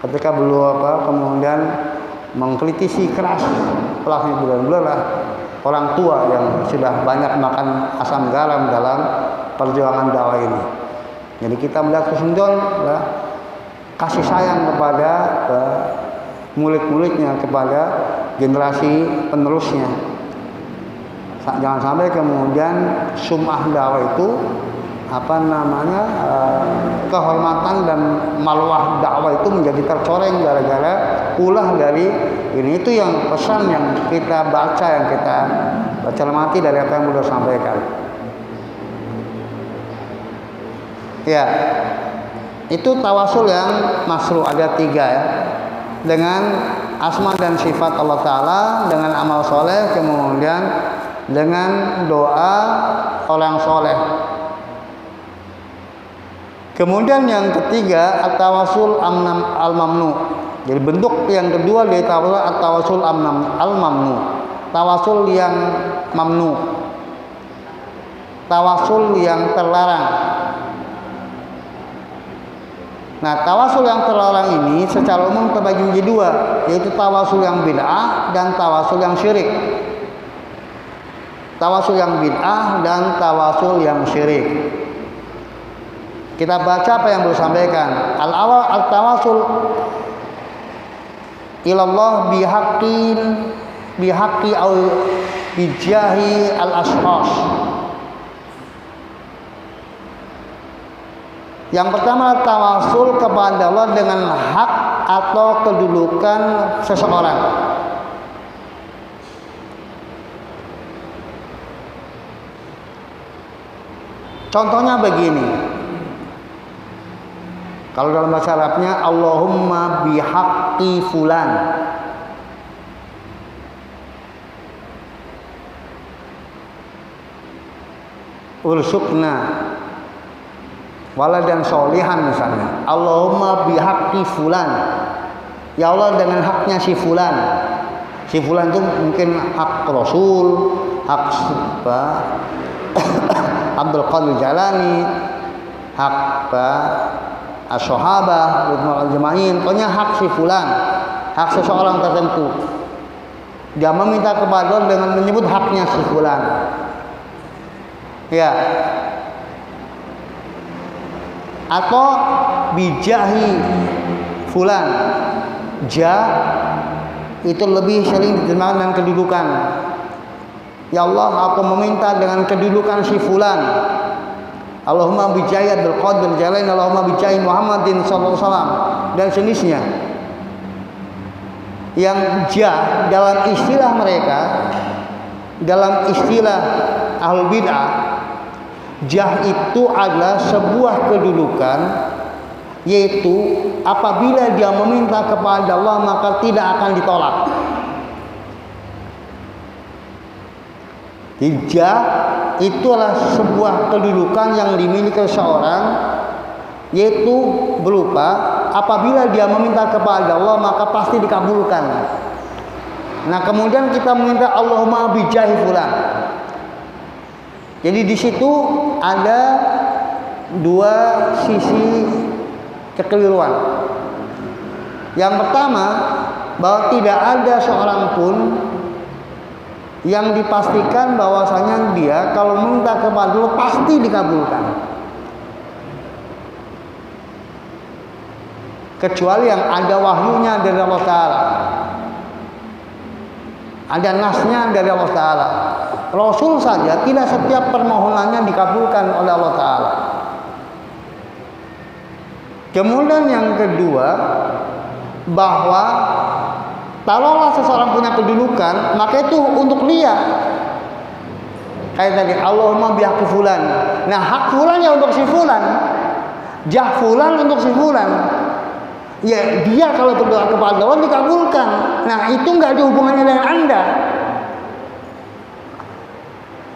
ketika beliau kemudian mengkritisi keras pelaku bulan-bulan lah orang tua yang sudah banyak makan asam garam dalam perjuangan dakwah ini. Jadi kita melihat Kusnudon kasih sayang kepada murid-muridnya, kepada generasi penerusnya. Jangan sampai kemudian sum'ah dakwah itu kehormatan dan maluah dakwah itu menjadi tercoreng gara-gara ulah dari ini. Itu yang pesan yang kita baca, yang kita cermati dari apa yang beliau sampaikan. Ya, itu tawasul yang masyru', ada 3 ya, dengan asma dan sifat Allah Ta'ala, dengan amal soleh, kemudian dengan doa orang soleh. Kemudian yang ketiga at-tawasul al-mamnu. Jadi bentuk yang kedua dari tawasul at-tawasul al-mamnu, tawasul yang mamnu, tawasul yang terlarang. Nah, tawasul yang terlarang ini secara umum terbagi menjadi 2, yaitu tawasul yang bid'ah dan tawasul yang syirik. Tawasul yang bid'ah dan tawasul yang syirik. Kita baca apa yang beliau sampaikan. Al-awwal al-tawasul ilallah bihaqqi au bijahi al-ashkhas. Yang pertama, tawasul kepada Allah dengan hak atau kedudukan seseorang. Contohnya begini. Kalau dalam bahasa Arabnya Allahumma bihaqqi fulan. Ursukna waladan solihan misalnya. Allahumma bihaqqi fulan. Ya Allah dengan haknya si fulan. Si fulan itu mungkin hak Rasul, hak Abdul Qadir Jalani, hak as-sahabah, al-jamain, pokoknya hak si fulan, hak seseorang tertentu. Dia meminta kepada Allah dengan menyebut haknya si fulan. Ya. Atau bijahi fulan. Ja itu lebih sering diterjemahkan dengan kedudukan. Ya Allah, aku meminta dengan kedudukan si fulan. Allahumma bijahi Abdul Qadir Jalani, Allahumma bijahi Muhammadin sallallahu alaihi wasallam dan sejenisnya. Yang ja dalam istilah mereka, dalam istilah ahlul bid'ah, jah itu adalah sebuah kedudukan, yaitu apabila dia meminta kepada Allah maka tidak akan ditolak. Jah itu adalah sebuah kedudukan yang dimiliki seseorang, yaitu berupa apabila dia meminta kepada Allah maka pasti dikabulkan. Nah, kemudian kita meminta Allahumma bijahi fulan. Jadi di situ ada 2 sisi kekeliruan. Yang pertama, bahwa tidak ada seorang pun yang dipastikan bahwasanya dia kalau minta kepada Allah pasti dikabulkan, kecuali yang ada wahyunya dari Allah Ta'ala, ada nasnya dari Allah Ta'ala. Rasul saja tidak setiap permohonannya dikabulkan oleh Allah Ta'ala. Kemudian yang kedua, bahwa kalaulah seseorang punya kedudukan, maka itu untuk dia. Kayak tadi, Allahumma bihaqqi fulan. Nah, hak fulan ya untuk si fulan, jah fulan untuk si fulan. Ya, dia kalau berdoa kepada Allah dikabulkan. Nah, itu nggak ada hubungannya dengan Anda.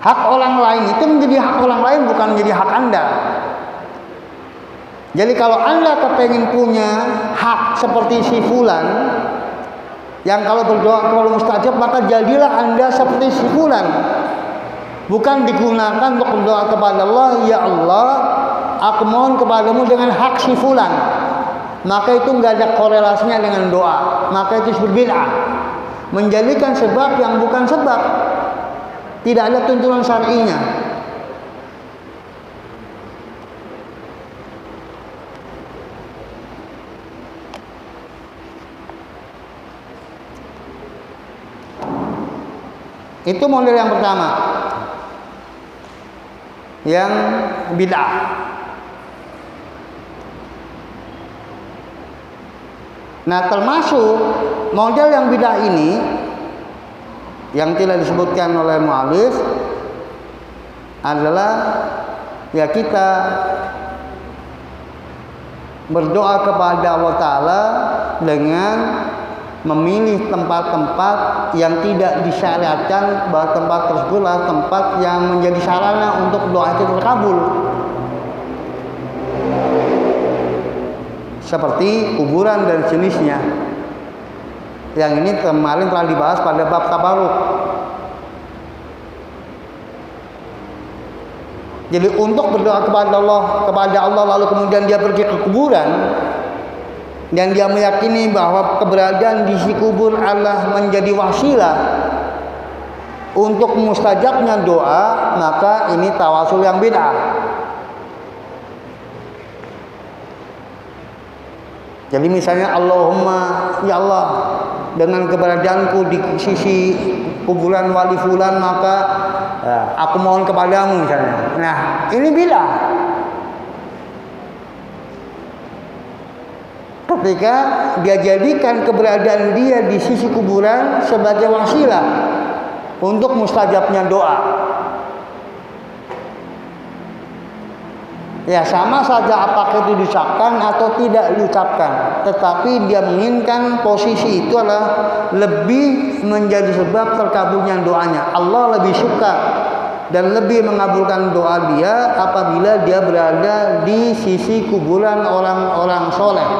Hak orang lain itu menjadi hak orang lain, bukan menjadi hak Anda. Jadi kalau Anda kepengen punya hak seperti si fulan, yang kalau berdoa kepada mustajab, maka jadilah Anda seperti si fulan. Bukan digunakan untuk berdoa kepada Allah, ya Allah, aku mohon kepadamu dengan hak si fulan. Maka itu nggak ada korelasinya dengan doa. Maka itu disebut bid'ah. Menjadikan sebab yang bukan sebab. Tidak ada tuntunan syar'inya. Itu model yang pertama, yang bid'ah. Nah, termasuk model yang bid'ah ini yang tidak disebutkan oleh mu'alif adalah ya kita berdoa kepada Allah Ta'ala dengan memilih tempat-tempat yang tidak disyariatkan, bahwa tempat tersebutlah tempat yang menjadi sarana untuk doa itu terkabul, seperti kuburan dan jenisnya. Yang ini kemarin telah dibahas pada bab tabaruk. Jadi untuk berdoa kepada Allah lalu kemudian dia pergi ke kuburan dan dia meyakini bahwa keberadaan di si kubur adalah menjadi wasilah untuk mustajabnya doa, maka ini tawasul yang bid'ah. Jadi misalnya Allahumma, ya Allah, dengan keberadaanku di sisi kuburan wali fulan, maka aku mohon kepadamu misalnya. Nah, ini bid'ah. Ketika dia jadikan keberadaan dia di sisi kuburan sebagai wasilah untuk mustajabnya doa. Ya, sama saja apakah itu diucapkan atau tidak diucapkan, tetapi dia menginginkan posisi itu adalah lebih menjadi sebab terkabulnya doanya. Allah lebih suka dan lebih mengabulkan doa dia apabila dia berada di sisi kuburan orang-orang soleh.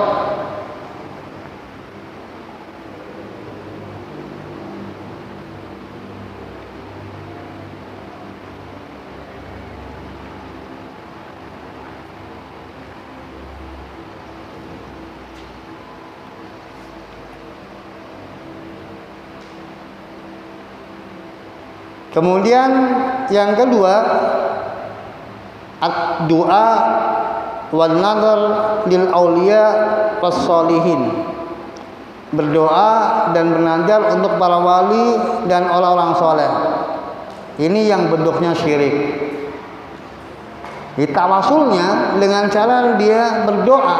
Kemudian yang kedua, doa wal nadar lil auliya was solihin. Berdoa dan bernadar untuk para wali dan orang-orang soleh. Ini yang bentuknya syirik. Tawasulnya dengan cara dia berdoa,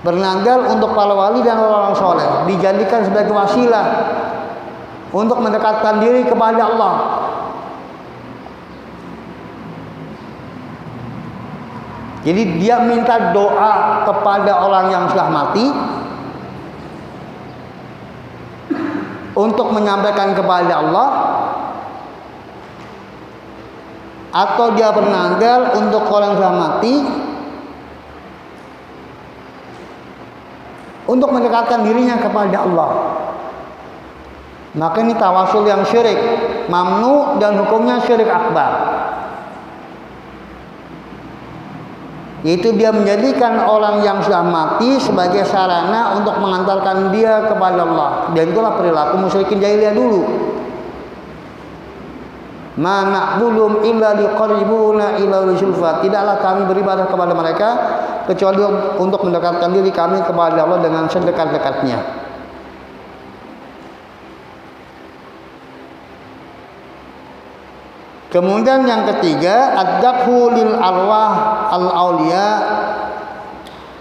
bernadar untuk para wali dan orang-orang soleh, dijadikan sebagai wasilah untuk mendekatkan diri kepada Allah. Jadi dia minta doa kepada orang yang sudah mati untuk menyampaikan kepada Allah, atau dia bernadar untuk orang yang sudah mati untuk mendekatkan dirinya kepada Allah. Maka ini tawasul yang syirik, mamnu dan hukumnya syirik akbar. Yaitu dia menjadikan orang yang sudah mati sebagai sarana untuk mengantarkan dia kepada Allah. Dan itulah perilaku musyrikin jahiliyah dulu. Ma na'budum illa liqarribuna ila zulfa. Tidaklah kami beribadah kepada mereka kecuali untuk mendekatkan diri kami kepada Allah dengan sedekat-dekatnya. Kemudian yang ketiga, ad-dabhu lil arwah al-auliya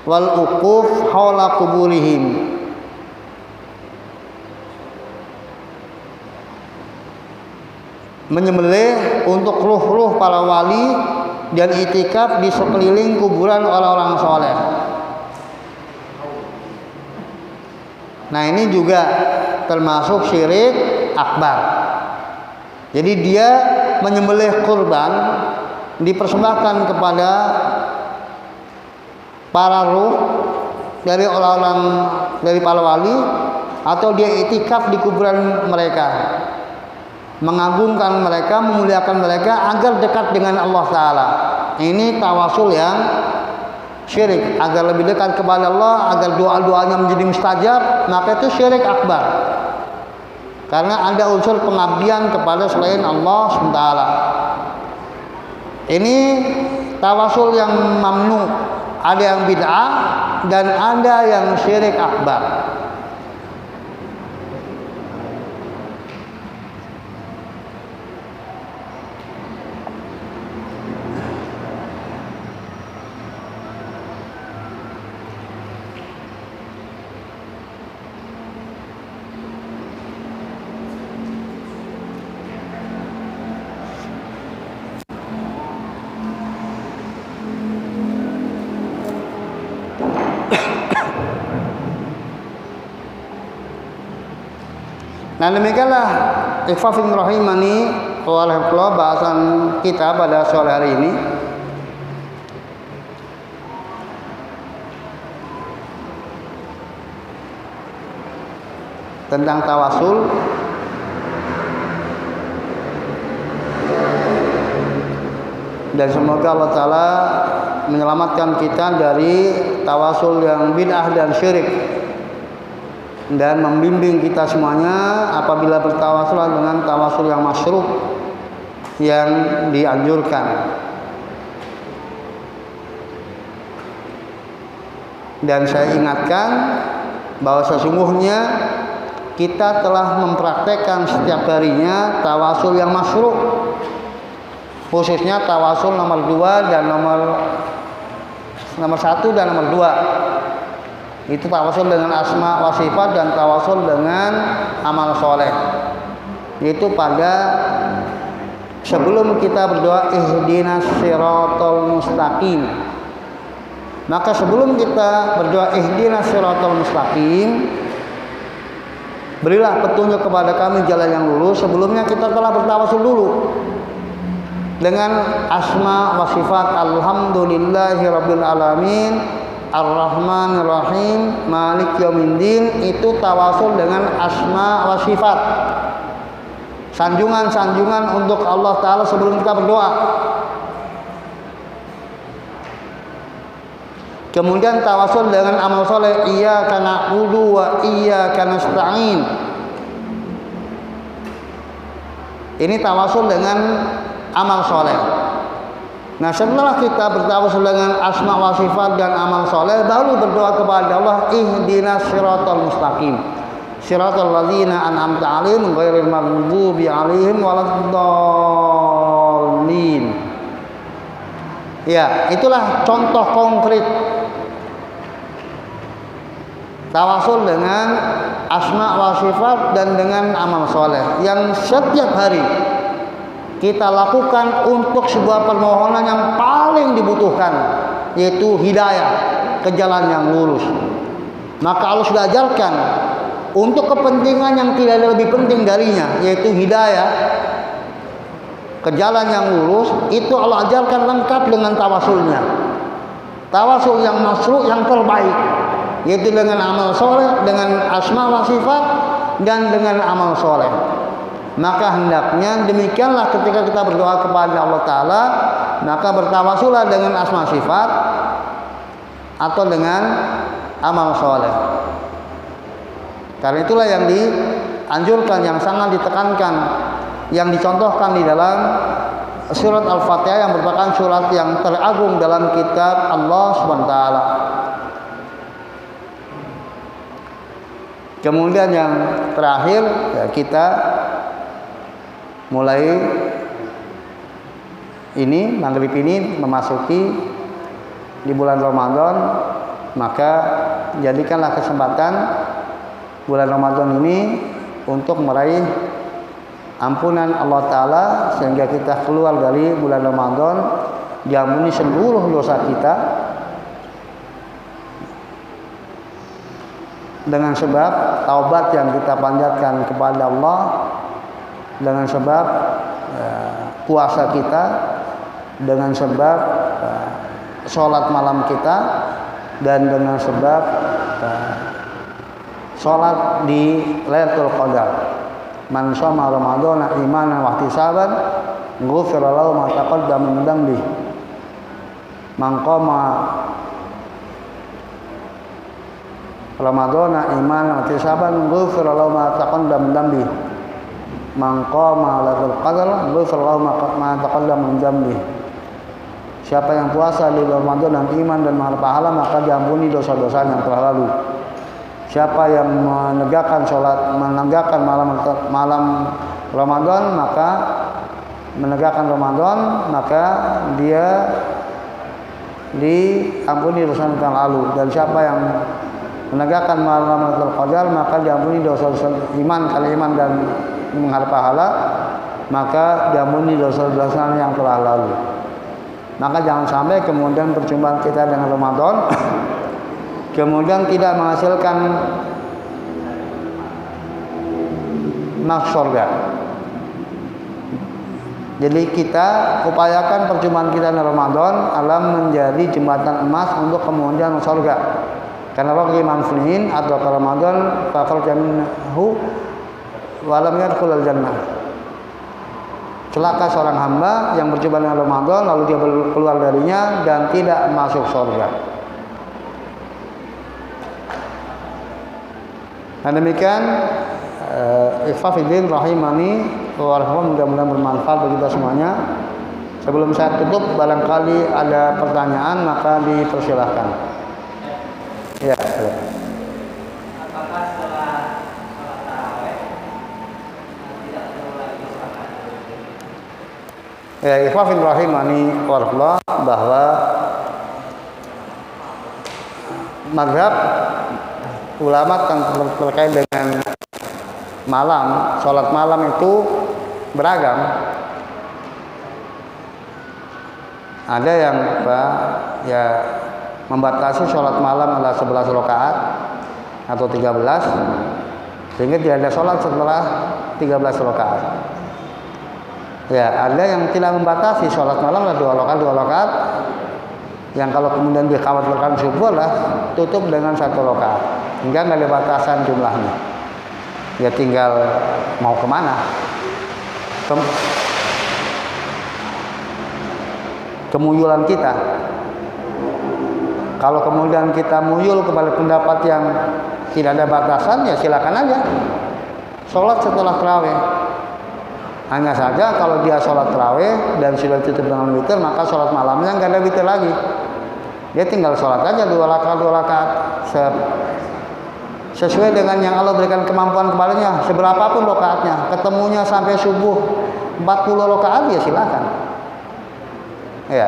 wal uquf haula kuburihim. Menyembelih untuk ruh-ruh para wali dan itikaf di sekeliling kuburan orang-orang soleh. Nah, ini juga termasuk syirik akbar. Jadi dia menyembelih kurban dipersembahkan kepada para ruh dari orang-orang, dari para wali, atau dia itikaf di kuburan mereka, mengagungkan mereka, memuliakan mereka agar dekat dengan Allah Ta'ala. Ini tawasul yang syirik, agar lebih dekat kepada Allah, agar doa-doanya menjadi mustajab, maka itu syirik akbar, karena ada unsur pengabdian kepada selain Allah SWT. Ini tawasul yang mamnu, ada yang bid'ah dan ada yang syirik akbar. Nah, demikianlah ikhwafin rahimani wa rahmatullah bahasan kita pada sore hari ini. Tentang tawasul. Dan semoga Allah Ta'ala menyelamatkan kita dari tawasul yang bid'ah dan syirik, dan membimbing kita semuanya apabila bertawasul dengan tawasul yang masyruh, yang dianjurkan. Dan saya ingatkan bahwa sesungguhnya kita telah mempraktekkan setiap harinya tawasul yang masyruh, khususnya tawasul nomor 2 dan nomor 1 dan nomor 2. Itu tawasul dengan asma wa sifat dan tawasul dengan amal soleh. Itu pada sebelum kita berdoa ihdinas siratal mustaqim. Maka sebelum kita berdoa ihdinas siratal mustaqim, berilah petunjuk kepada kami jalan yang lurus, sebelumnya kita telah bertawasul dulu dengan asma wa sifat. Alhamdulillahirabbil alamin, Ar-Rahmanir Rahim, Malik Yaumiddin. Itu tawasul dengan asma wa sifat, sanjungan-sanjungan untuk Allah Ta'ala sebelum kita berdoa. Kemudian tawasul dengan amal soleh, iyyaka na'budu wa iyyaka nasta'in. Ini tawasul dengan amal soleh. Nah, setelah kita bertawasul dengan asma wa sifat dan amal soleh, baru berdoa kepada Allah, ihdinas siratal mustaqim, siratal ladzina an'amta 'alaihim ghairil maghdubi 'alaihim waladdallin. Ya, itulah contoh konkret tawasul dengan asma wa sifat dan dengan amal soleh yang setiap hari kita lakukan untuk sebuah permohonan yang paling dibutuhkan, yaitu hidayah ke jalan yang lurus. Maka Allah sudah ajarkan untuk kepentingan yang tidak ada lebih penting darinya, yaitu hidayah ke jalan yang lurus. Itu Allah ajarkan lengkap dengan tawasulnya. Tawasul yang masyru', yang terbaik, yaitu dengan amal soleh, dengan asma wa sifat, dan dengan amal soleh. Maka hendaknya demikianlah ketika kita berdoa kepada Allah Ta'ala, maka bertawasullah dengan asma sifat atau dengan amal soleh. Karena itulah yang dianjurkan, yang sangat ditekankan, yang dicontohkan di dalam surat Al-Fatihah, yang merupakan surat yang teragung dalam kitab Allah SWT. Kemudian yang terakhir, ya, kita mulai ini maghrib ini memasuki di bulan Ramadan, maka jadikanlah kesempatan bulan Ramadan ini untuk meraih ampunan Allah Ta'ala, sehingga kita keluar dari bulan Ramadan diampuni seluruh dosa kita dengan sebab taubat yang kita panjatkan kepada Allah dengan sebab puasa kita, dengan sebab sholat malam kita, dan dengan sebab sholat di Lailatul Qadar. Man shoma Ramadhana imanan wa ihtisaban ghufira lahu ma taqaddama min dhanbihi. Man qama Ramadhana imanan wa ihtisaban ghufira lahu ma taqaddama min dhanbihi. Man qama Lailatul Qadar ghufira lahu ma taqaddama min dhanbihi. Siapa yang puasa di Ramadan dan iman dan mengharap pahala, maka diampuni dosa-dosa yang telah lalu. Siapa yang menegakkan malam Ramadan, maka dia diampuni dosa yang telah lalu. Dan siapa yang menegakkan malam Lailatul Qadar, maka diampuni dosa-dosa iman, kali iman dan mengharap pahala, maka diampuni dosa-dosa yang telah lalu. Maka jangan sampai kemudian perjumpaan kita dengan Ramadan kemudian tidak menghasilkan nafsu surga. Jadi kita upayakan perjumpaan kita dengan Ramadan alam menjadi jembatan emas untuk kemudian surga. Karena bagi muslimin atau Ramadan faqal jaminhu wa lam yadkhulul jannah. Celaka seorang hamba yang berjumpa dengan Ramadan lalu dia keluar darinya dan tidak masuk surga. Nah demikian ikhwafidin rahimani wa rahimakumullah, mudah-mudahan bermanfaat bagi kita semuanya. Sebelum saya tutup, barangkali ada pertanyaan maka dipersilahkan. Ya, silakan. Ya, ikhwafin rahimani warahmatullah, bahwa mazhab ulama terkait dengan malam, sholat malam itu beragam. Ada yang membatasi sholat malam adalah 11 rakaat atau 13, sehingga tidak ada sholat setelah 13 rakaat. Ya, ada yang tidak membatasi sholat malam adalah 2 rakaat, yang kalau kemudian dikhawatirkan subuh lah tutup dengan 1 rakaat, hingga nggak ada batasan jumlahnya. Ya tinggal mau kemana. Kemuyulan kita. Kalau kemudian kita muyul kepada pendapat yang tidak ada batasan, ya silakan aja sholat setelah tarawih. Hanya saja kalau dia sholat tarawih dan sudah tutup dengan witir, maka sholat malamnya nggak ada witir lagi. Dia tinggal sholat aja 2 rakaat sesuai dengan yang Allah berikan kemampuan kepadanya. Seberapapun rakaatnya, ketemunya sampai subuh 40 rakaat, ya silakan. Ya.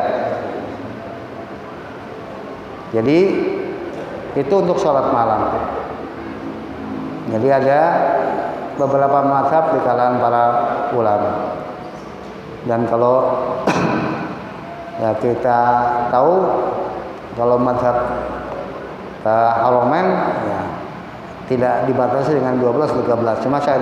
Jadi itu untuk sholat malam. Jadi ada beberapa mazhab di kalangan para ulama. Dan kalau ya kita tahu kalau mazhab Haramain ya tidak dibatasi dengan 12 13. Cuma saya